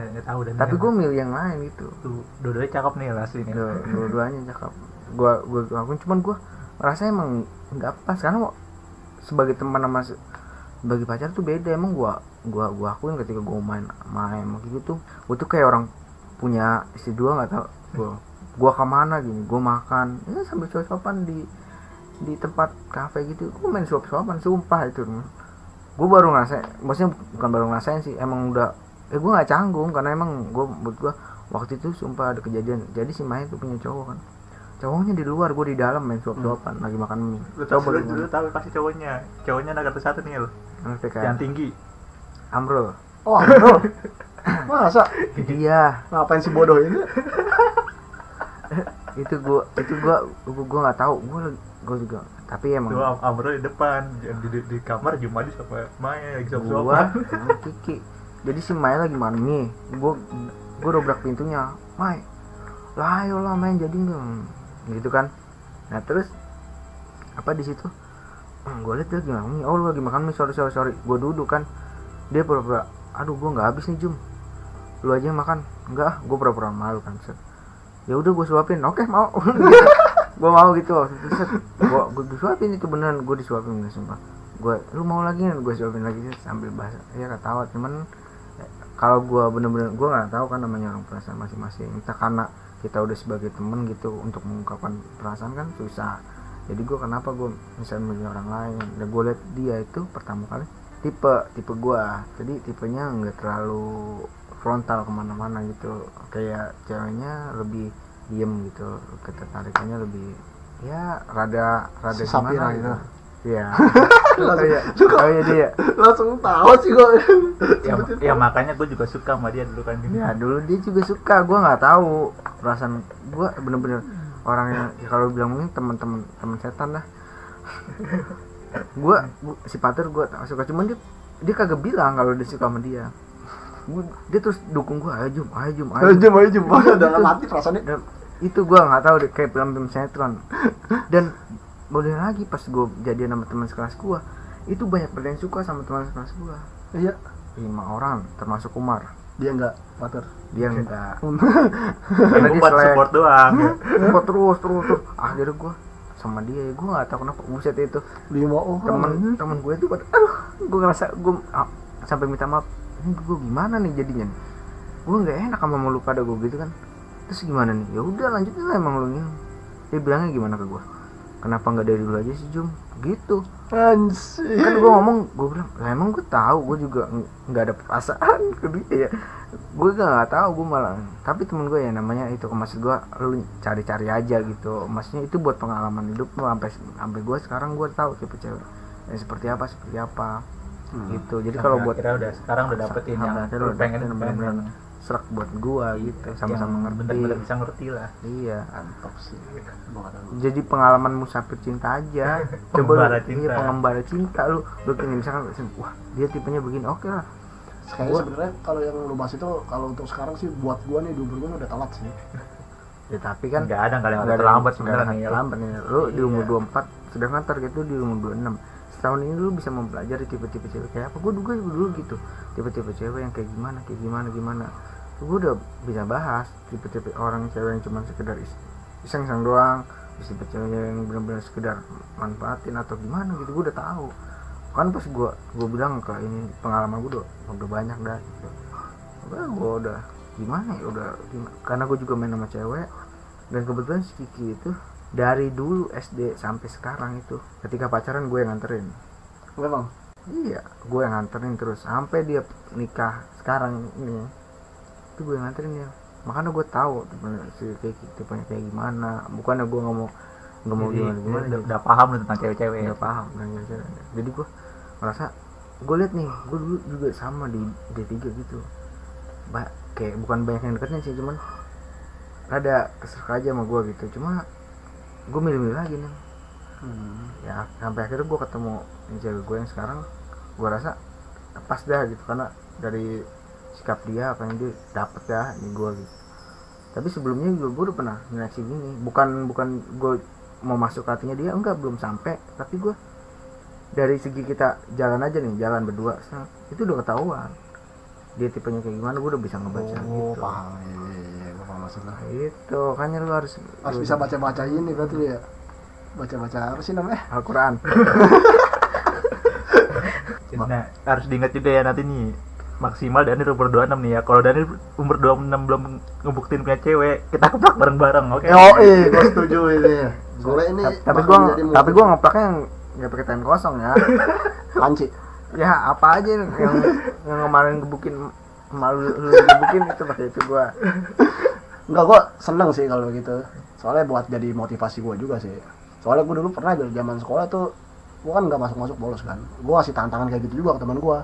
Tapi gue milih yang lain gitu. Tuh dua-duanya cakep nih lah sih. Dua-duanya cakep. Gue cuman gue rasanya emang nggak pas, karena sebagai teman sama sebagai pacar tuh beda. Emang gue akuin ketika gue main sama gitu tuh, gue tuh kayak orang punya istri dua, nggak tau gue gua kemana gini, gua makan ya sambil suap-suapan di tempat kafe gitu. Gua main suap-suapan sumpah itu. Gua baru ngerasain, maksudnya bukan baru ngerasain sih, emang udah gua nggak canggung karena emang buat gua waktu itu sumpah ada kejadian. Jadi si Maya tuh punya cowok kan, cowoknya di luar, gua di dalam main suap-suapan lagi makan mie. Coba dulu tahu pasti cowoknya nomor satu nih lo, yang tinggi Amrul. Oh Amrul. Masa iya ngapain si bodoh ini? itu gua nggak tahu, gua juga tapi emang tuh Amrul di depan di kamar Jumadi sama Maya lagi gua suap-suapan. Kiki. Jadi si Maya lagi main nih, gua dobrak pintunya, Mai lah ayolah main jadi nggak gitu kan. Nah terus apa di situ gua lihat dia lagi makan mie, lu lagi makan mie, sorry gua duduk kan, dia pura-pura aduh gua nggak habis nih Jum, lu aja yang makan. Enggak, gue pura-pura malu kan. Ya udah gue suapin, oke mau. Gue mau gitu waktu itu. Gue disuapin itu beneran, gue disuapin sumpah. Lu mau lagi kan, gue suapin lagi sambil bahasa ya ketawa. Cuman kalau gue bener-bener gue nggak tahu kan namanya orang perasaan masing-masing. Entah karena kita udah sebagai temen gitu untuk mengungkapkan perasaan kan susah. Jadi gue kenapa gue misalnya milih orang lain. Dan gue lihat dia itu pertama kali tipe gue, jadi tipenya nggak terlalu frontal kemana-mana gitu, kayak ceweknya lebih diem gitu, ketertarikannya lebih ya rada Sapira gimana gitu. Iya. Kayak dia langsung tahu sih gue. Ya makanya gue juga suka sama dia dulu kan. Ya dulu dia juga suka, gue nggak tahu perasaan gue bener-bener orang yang ya, kalau bilang mungkin teman setan lah. gue si Pater gue suka, cuman dia kagak bilang kalau dia suka sama dia. Dia terus dukung gue, ayo jum dalam hati perasaannya. Dan itu gue nggak tahu deh, kayak film sinetron. Dan boleh lagi pas gue jadian sama teman sekelas gue, itu banyak yang suka sama teman sekelas gue. Iya 5 orang termasuk Umar. Dia enggak Pater, dia enggak. Karena dia support doang. Support terus akhirnya gue sama dia, gue nggak tahu kenapa buset itu 5 orang temen gue itu gue ngerasa gue sampai minta maaf, ini gue gimana nih jadinya, gue nggak enak sama lu pada gue gitu kan. Terus gimana nih, ya udah lanjutin lah emang lu nih. Dia bilangnya gimana ke gue, kenapa nggak dari dulu aja sih Jum gitu. Anjir. Kan gue ngomong, gue bilang lah emang gue tahu, gue juga nggak ada perasaan ke dia ya. Gue nggak tahu, gue malah, tapi temen gue ya namanya itu, maksud gue lu cari-cari aja gitu, maksudnya itu buat pengalaman hidup lu, sampai gue sekarang gue tahu tipe cewek seperti apa gitu. Jadi kalau buat sekarang udah dapetin yang lu pengen bener-bener serak buat gua gitu, sama-sama ngerti, bener-bener bisa ngerti lah. Iya, mantap sih. jadi pengalaman musafir cinta aja. Pengembara cinta. Iya, pengembara cinta lu begini misalkan, wah dia tipenya begini, oke lah. Kayaknya sebenarnya kalau yang lu bahas itu, kalau untuk sekarang sih buat gua nih, umur gua udah telat sih. Ya tapi kan nggak ada yang terlambat sebenarnya. Terlambat nih. Lu di umur 24, sedangkan target lu di umur 26. Setahun ini lu bisa mempelajari tipe-tipe cewek kayak apa. Gue dulu gitu, tipe-tipe cewek yang kayak gimana. Gue udah bisa bahas tipe-tipe orang cewek yang cuma sekedar iseng-iseng doang, tipe cewek yang benar-benar sekedar manfaatin atau gimana gitu. Gue udah tahu kan, pas gue bilang ke ini pengalaman gue udah banyak dah gitu. Gue udah gimana, karena gue juga main sama cewek, dan kebetulan si Kiki itu dari dulu SD sampai sekarang itu ketika pacaran gue yang nganterin. Memang? Iya, gue yang nganterin terus sampai dia nikah sekarang ini, itu gue yang nganterin ya. Makanya gue tahu si tipenya kayak gimana. Bukannya gue nggak mau gimana. Udah paham lu tentang cewek-cewek. Udah paham tentang cewek. Jadi gue merasa, gue liat nih, gue dulu juga sama di D3 gitu. Kayak bukan banyak yang dekatnya sih, cuman ada keserah aja sama gue gitu. Cuma gue milih-milih lagi nih. Ya sampai akhirnya gue ketemu cewek gue yang sekarang, gue rasa pas dah gitu, karena dari sikap dia apa yang dia dapet dah ini gue gitu. Tapi sebelumnya juga gue udah pernah nyeleksi gini, bukan gue mau masuk ke hatinya dia, enggak, belum sampai, tapi gue dari segi kita jalan aja nih, jalan berdua itu udah ketahuan dia tipenya kayak gimana. Gue udah bisa ngebaca gitu. Paham. Iya, gue paham maksudnya. Itu kan lu harus bisa baca ini berarti lu ya. Baca apa sih namanya? Al-Quran. Nah, harus diingat juga ya nanti nih, maksimal Daniel umur 26 nih ya. Kalau Daniel umur 26 belum ngebuktiin punya cewek, kita keplak bareng-bareng, oke? Gue setuju ini. Soalnya ini tapi gua ngeplaknya nggak pakai tangan kosong ya. panci. Ya apa aja yang kemarin gebukin malu lu gebukin itu pakai itu gua. Enggak, gue seneng sih kalau gitu. Soalnya buat jadi motivasi gue juga sih. Soalnya gue dulu pernah dari zaman sekolah tuh, gue kan nggak masuk bolos kan. Gue kasih tantangan kayak gitu juga ke teman gue.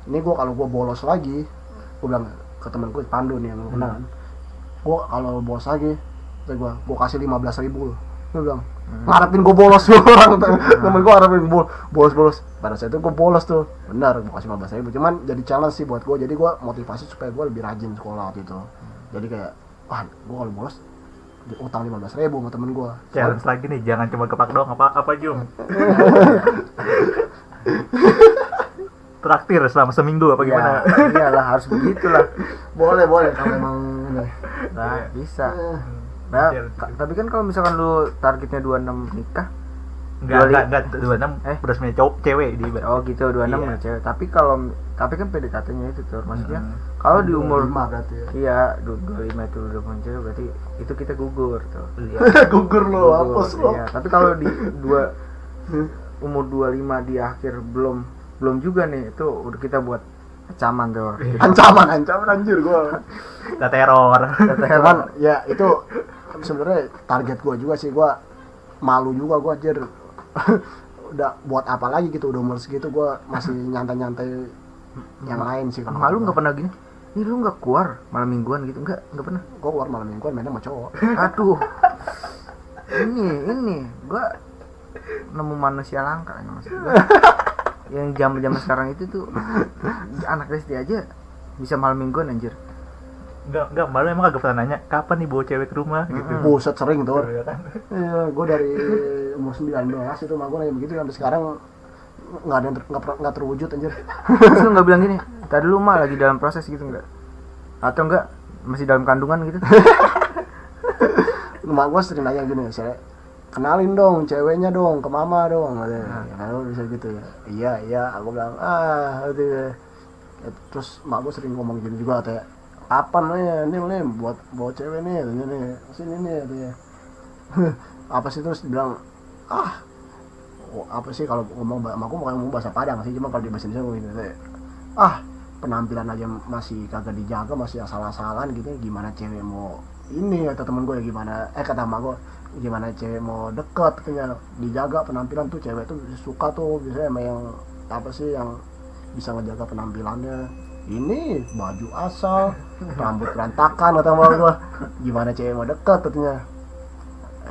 Ini gue kalau gue bolos lagi, gue bilang ke temen gue Pandu nih yang lu kenal kan. Gue kalau bolos lagi, gue kasih 15.000 loh. Gue bilang ngarepin gue bolos orang temen gue ngarepin bolos. Pada saat itu gue bolos tuh, benar gue kasih 15.000. Cuman jadi challenge sih buat gue. Jadi gue motivasi supaya gue lebih rajin sekolah gitu. Jadi kayak wah, gue kalau bolos utang 15.000 sama temen gue. Challenge lagi nih, jangan cuma kepak doang, apa Jum? Traktir selama seminggu apa gimana? Ya, iyalah harus begitulah. Boleh kalau emang ini. Nah, bisa. Nah, tapi kan kalau misalkan lu targetnya 26 nikah, enggak 26 udah punya cowok cewek di oh gitu 26 ya cewek. Tapi kan PDKT-nya itu tuh maksudnya kalau di umur 25 berarti ya. Iya, 25 itu udah punya cewek berarti itu kita gugur tuh. Gugur lo, hapus lo. Iya, tapi kalau di umur 25 di akhir belum juga nih, itu udah kita buat ancaman tuh. Ancaman anjir gua. Udah teror. Cuman ya itu sebenarnya target gua juga sih. Gua malu juga gua anjir. Udah buat apa lagi gitu, udah umur segitu gua masih nyantai-nyantai yang lain sih. Malu nggak pernah gini? Ini lu nggak keluar malam mingguan gitu? Nggak pernah. Gua keluar malam mingguan mainnya sama cowok. Aduh. Ini gua nemu manusia langka ya maksud gua. Yang zaman sekarang itu tuh anak SD aja bisa malam mingguan anjir. Enggak, malu emang agak pernah nanya kapan nih bawa cewek ke rumah gitu. Buset sering tuh. Iya, gue dari umur 19 itu mah gue nanya begitu sampai sekarang nggak ada nggak terwujud anjir. Terus lu nggak bilang gini, tadi lu mah lagi dalam proses gitu nggak? Atau enggak masih dalam kandungan gitu? Mak gue sering nanya gini, saya kenalin dong ceweknya dong ke mama dong, kalau bisa gitu ya. Iya, aku bilang gitu ya. Terus mak gue sering ngomong gini juga kayak kapan nih buat bawa cewek nih sini nih katanya. Apa sih, terus bilang apa sih kalau ngomong aku bukan ngomong bahasa Padang sih, cuma kalau di bahasa Indonesia gitu kayak penampilan aja masih kagak dijaga, masih asal-asalan gitu, gimana cewek mau ini, kata temen gue ya gimana kata emak gue gimana cewek mau deket katanya, dijaga penampilan tuh cewek tuh suka tuh biasanya sama yang apa sih yang bisa ngejaga penampilannya. Ini baju asal, rambut berantakan, kata emak gue, gimana cewek mau deket katanya.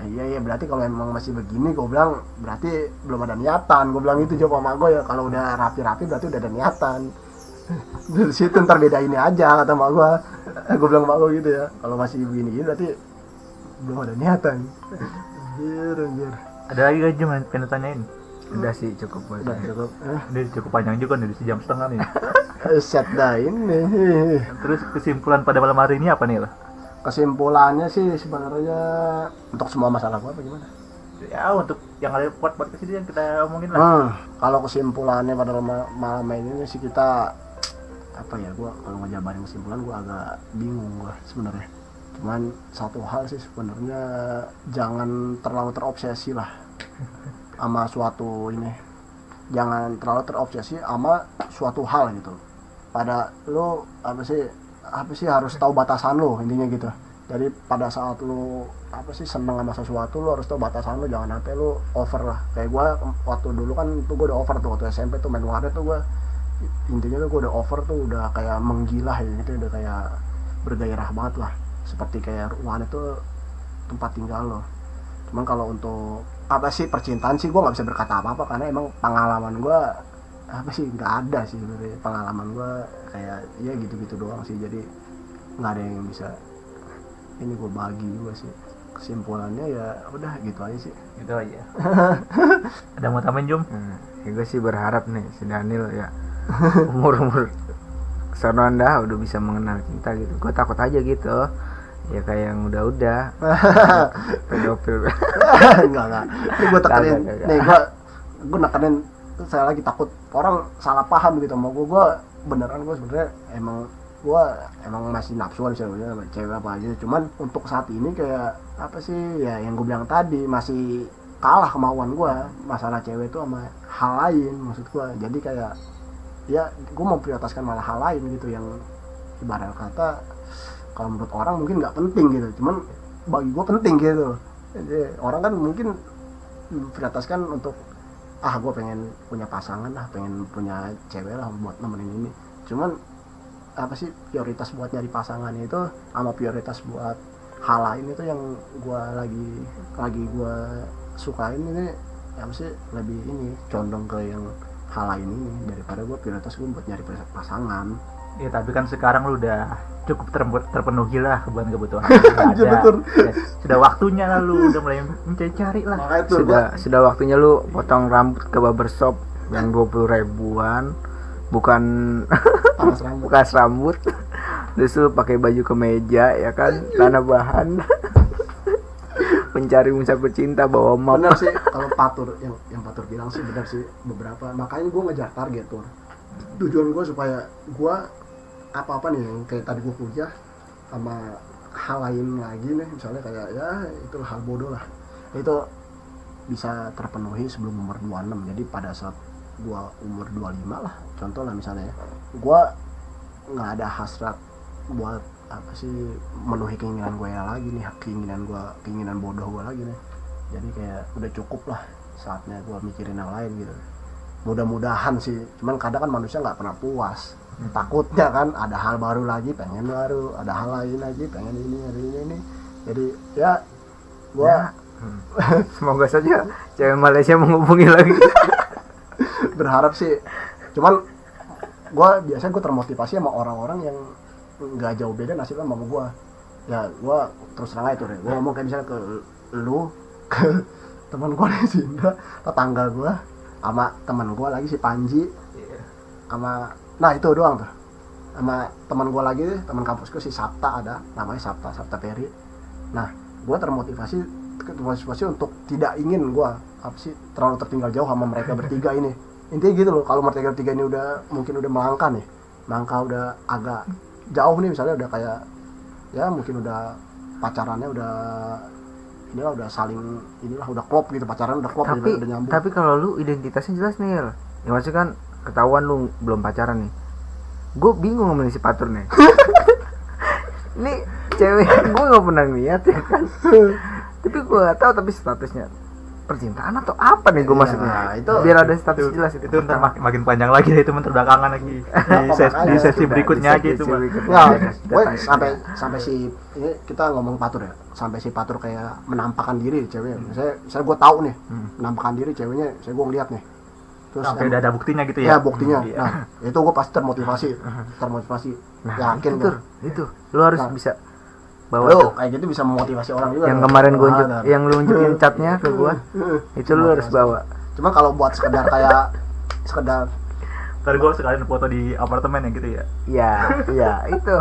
Iya berarti kalau emang masih begini, gue bilang berarti belum ada niatan. Gue bilang itu jawab sama gue ya, kalau udah rapi-rapi berarti udah ada niatan. Dari situ ntar beda ini aja, kata mak gue. Gue bilang mak gue gitu ya, kalau masih begini berarti belum ada niatan. Anjir. Ada lagi gak Jum pengen tanyain? Udah sih cukup buat Udah cukup. Ini cukup panjang juga nih, 1,5 jam nih. Set dah ini. Terus kesimpulan pada malam hari ini apa nih lah? Kesimpulannya sih sebenarnya untuk semua masalah gua apa gimana? Ya untuk yang ada podcast ini yang kita omongin lah. Kalau kesimpulannya pada malam ini sih kita apa ya, gua kalau ngejabarin kesimpulan gua agak bingung gua sebenarnya. Cuman satu hal sih sebenarnya, jangan terlalu terobsesi lah sama suatu ini. Jangan terlalu terobsesi sama suatu hal gitu. Pada lo apa sih harus tahu batasan lo, intinya gitu. Jadi pada saat lo apa sih seneng sama sesuatu, lo harus tahu batasan lo, jangan sampai lo over lah. Kayak gue waktu dulu kan tuh gue udah over tuh waktu SMP tuh main warnet tuh gue, intinya tuh gue udah over tuh, udah kayak menggilah ya gitu, udah kayak bergairah banget lah, seperti kayak warnet tuh tempat tinggal lo. Cuman kalau untuk apa sih percintaan sih gue nggak bisa berkata apa-apa, karena emang pengalaman gue apa sih nggak ada sih sebenarnya. Pengalaman gue kayak ya gitu-gitu doang sih, jadi nggak ada yang bisa ini gue bagi juga sih. Kesimpulannya ya udah gitu aja sih. Gitu aja. Ada mau tambahin Jum? Ya gue sih berharap nih si Daniel ya umur kesonoan dah udah bisa mengenal cinta gitu. Gue takut aja gitu ya, kayak yang udah pedofil. enggak ini gue tekenin nih, gue nekenin, saya lagi takut orang salah paham gitu sama gue beneran gue sebenarnya emang masih nafsuan sih sama cewek apa aja, cuman untuk saat ini kayak apa sih ya yang gue bilang tadi, masih kalah kemauan gue masalah cewek itu sama hal lain maksud gue. Jadi kayak ya gue memprioritaskan malah hal lain gitu yang ibarat kata kalau menurut orang mungkin nggak penting gitu, cuman bagi gue penting gitu. Jadi orang kan mungkin memprioritaskan untuk gue pengen punya pasangan lah, pengen punya cewek lah buat nemenin ini, cuman apa sih prioritas buat nyari pasangan itu sama prioritas buat hal lain itu yang gue lagi gue sukain ini ya sih lebih ini condong ke yang hal lain ini daripada gue prioritas gue buat nyari pasangan. Ya tapi kan sekarang lu udah cukup terpenuhi lah kebutuhan Anjir, betul. Ya, sudah waktunya lah lu udah mulai mencari lah. Sudah waktunya lu potong rambut ke barbershop yang 20 ribuan, bukan bekas rambut. Terus lu pakai baju kemeja ya kan, tanah bahan. Pencari musafir cinta bawa map. Bener sih kalau Patur yang Patur bilang sih bener sih beberapa, makanya gue ngejar target tuh. Tujuan gue supaya gue apa-apa nih yang kayak tadi gue kuliah sama hal lain lagi nih, misalnya kayak ya itu hal bodoh lah, itu bisa terpenuhi sebelum umur 26. Jadi pada saat gue umur 25 lah contoh lah misalnya ya, gue nggak ada hasrat buat apa sih memenuhi keinginan gue ya lagi nih, keinginan bodoh gue lagi nih. Jadi kayak udah cukup lah saatnya gue mikirin yang lain gitu. Mudah-mudahan sih, cuman kadang kan manusia nggak pernah puas. Takutnya kan ada hal baru lagi, pengen baru, ada hal lain lagi, pengen ini. Jadi ya gua semoga saja cewek Malaysia menghubungi lagi. Berharap sih. Cuman gua biasanya termotivasi sama orang-orang yang nggak jauh beda nasibnya sama gua. Ya gua terus terang aja tuh deh. Gua ngomong kayak misalnya ke lu, ke teman gua di sini, tetangga gua, sama teman gua lagi si Panji, sama nah itu doang tuh, sama teman gue lagi, teman kampusku si Sabta ada, namanya Sabta Peri. Nah gue termotivasi untuk tidak ingin gue apa sih terlalu tertinggal jauh sama mereka bertiga ini. Intinya gitu loh, kalau mereka bertiga ini mungkin udah melangkah udah agak jauh nih, misalnya udah kayak ya mungkin udah pacarannya udah saling udah klop gitu, pacaran udah klop, udah nyambung. Tapi kalau lu identitasnya jelas nih, ya maksudnya kan ketahuan lu belum pacaran nih. Gue bingung ngomongin si Patur nih. Ini cewek gue nggak pernah lihat ya kan. Tapi gue nggak tahu tapi statusnya percintaan atau apa nih gue maksudnya. Itu biar ada status jelas itu. Itu ntar makin panjang lagi deh, itu belakangan lagi. Di sesi berikutnya aja itu. Gue sampai si ini kita ngomong Patur ya. Sampai si Patur kayak menampakkan diri cewek. Misalnya gue tahu nih menampakkan diri ceweknya, saya gue ngeliat nih. Terus sampai udah ada buktinya gitu ya. Ya buktinya. Nah, itu gue pasti termotivasi. Nah, yakin itu. Lu harus bisa bawa lu kayak gitu bisa memotivasi orang juga. Yang kemarin gue yang lu unjukin chatnya ke gue, itu lu harus bawa. Cuma kalau buat sekedar ntar gue sekalian foto di apartemen yang gitu ya. Iya, itu.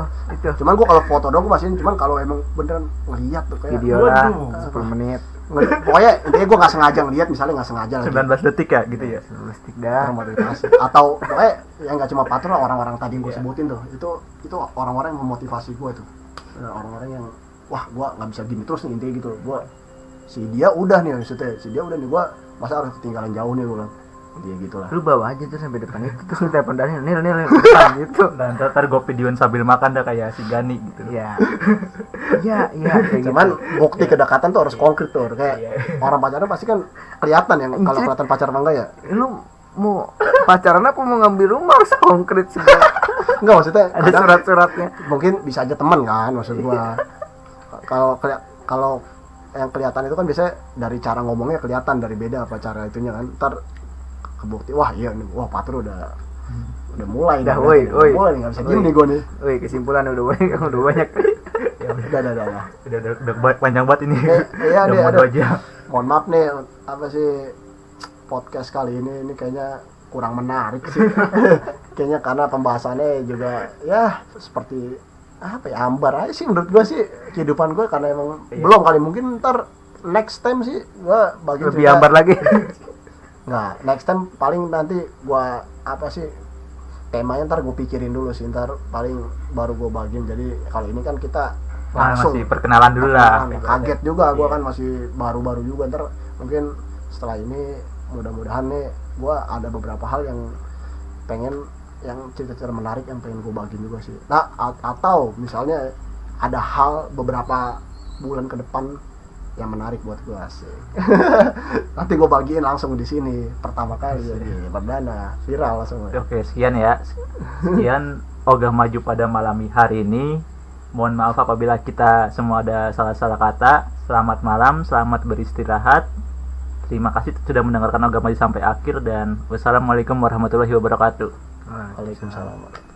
Cuman gue kalau foto dong gue masih, cuman kalau emang beneran ngeliat tuh kayak video lah 10 menit. Pokoknya intinya gue nggak sengaja ngeliat, misalnya nggak sengaja 19 detik ya gitu ya. 19 detik dah. Termotivasi. Atau pokoknya yang nggak cuma Patur lah, orang-orang tadi yang gue sebutin tuh, itu orang-orang yang memotivasi gue tuh. Orang-orang yang wah gue nggak bisa gini terus nih, intinya gitu. Gue si dia udah nih gue masa harus ketinggalan jauh nih gue bilang. Dia gitulah. Lu bawa aja tuh sampai depan itu, terus lu telepon Daniel, nil depan gitu. Dan ntar gue videoin sambil makan dah kayak si Gani gitu. Iya kayak cuman gitu. bukti kedekatan tuh harus konkret tuh, kayak orang pacaran pasti kan kelihatan yang kalau kelihatan pacaran enggak ya. Lu mau pacaran apa mau ngambil rumah harus konkret segala. Enggak, maksudnya ada surat-suratnya. Mungkin bisa aja teman kan maksud gua. Kalau yang kelihatan itu kan biasanya dari cara ngomongnya kelihatan, dari beda apa cara itunya kan. Ntar kebukti, wah iya nih, wah Patur udah mulai dah, mulai nggak bisa diem nih gue nih. Woi, kesimpulan udah banyak. Ya udah panjang banget ini. Iya nih, aja. Mohon maaf nih, apa sih podcast kali ini kayaknya kurang menarik sih. Kayaknya karena pembahasannya juga ya seperti apa ya, ambar aja sih menurut gue sih kehidupan gue, karena emang belum kali, mungkin ntar next time sih gue bagi lebih ambar lagi. Nggak, next time paling nanti gua apa sih temanya ntar gue pikirin dulu sih, ntar paling baru gue bagiin. Jadi kalau ini kan kita langsung masih perkenalan dulu lah. Kaget juga gue kan, masih baru-baru juga. Ntar mungkin setelah ini mudah-mudahan nih gue ada beberapa hal yang pengen, yang cerita-cerita menarik yang pengen gue bagiin juga sih. Nah atau misalnya ada hal beberapa bulan ke depan yang menarik buat gue sih. Nanti gue bagiin langsung di sini pertama kali jadi perdana viral langsung. Oke, sekian ya. Sekian Ogah Maju pada malam hari ini. Mohon maaf apabila kita semua ada salah-salah kata. Selamat malam, selamat beristirahat. Terima kasih sudah mendengarkan Ogah Maju sampai akhir, dan wassalamualaikum warahmatullahi wabarakatuh. Waalaikumsalam.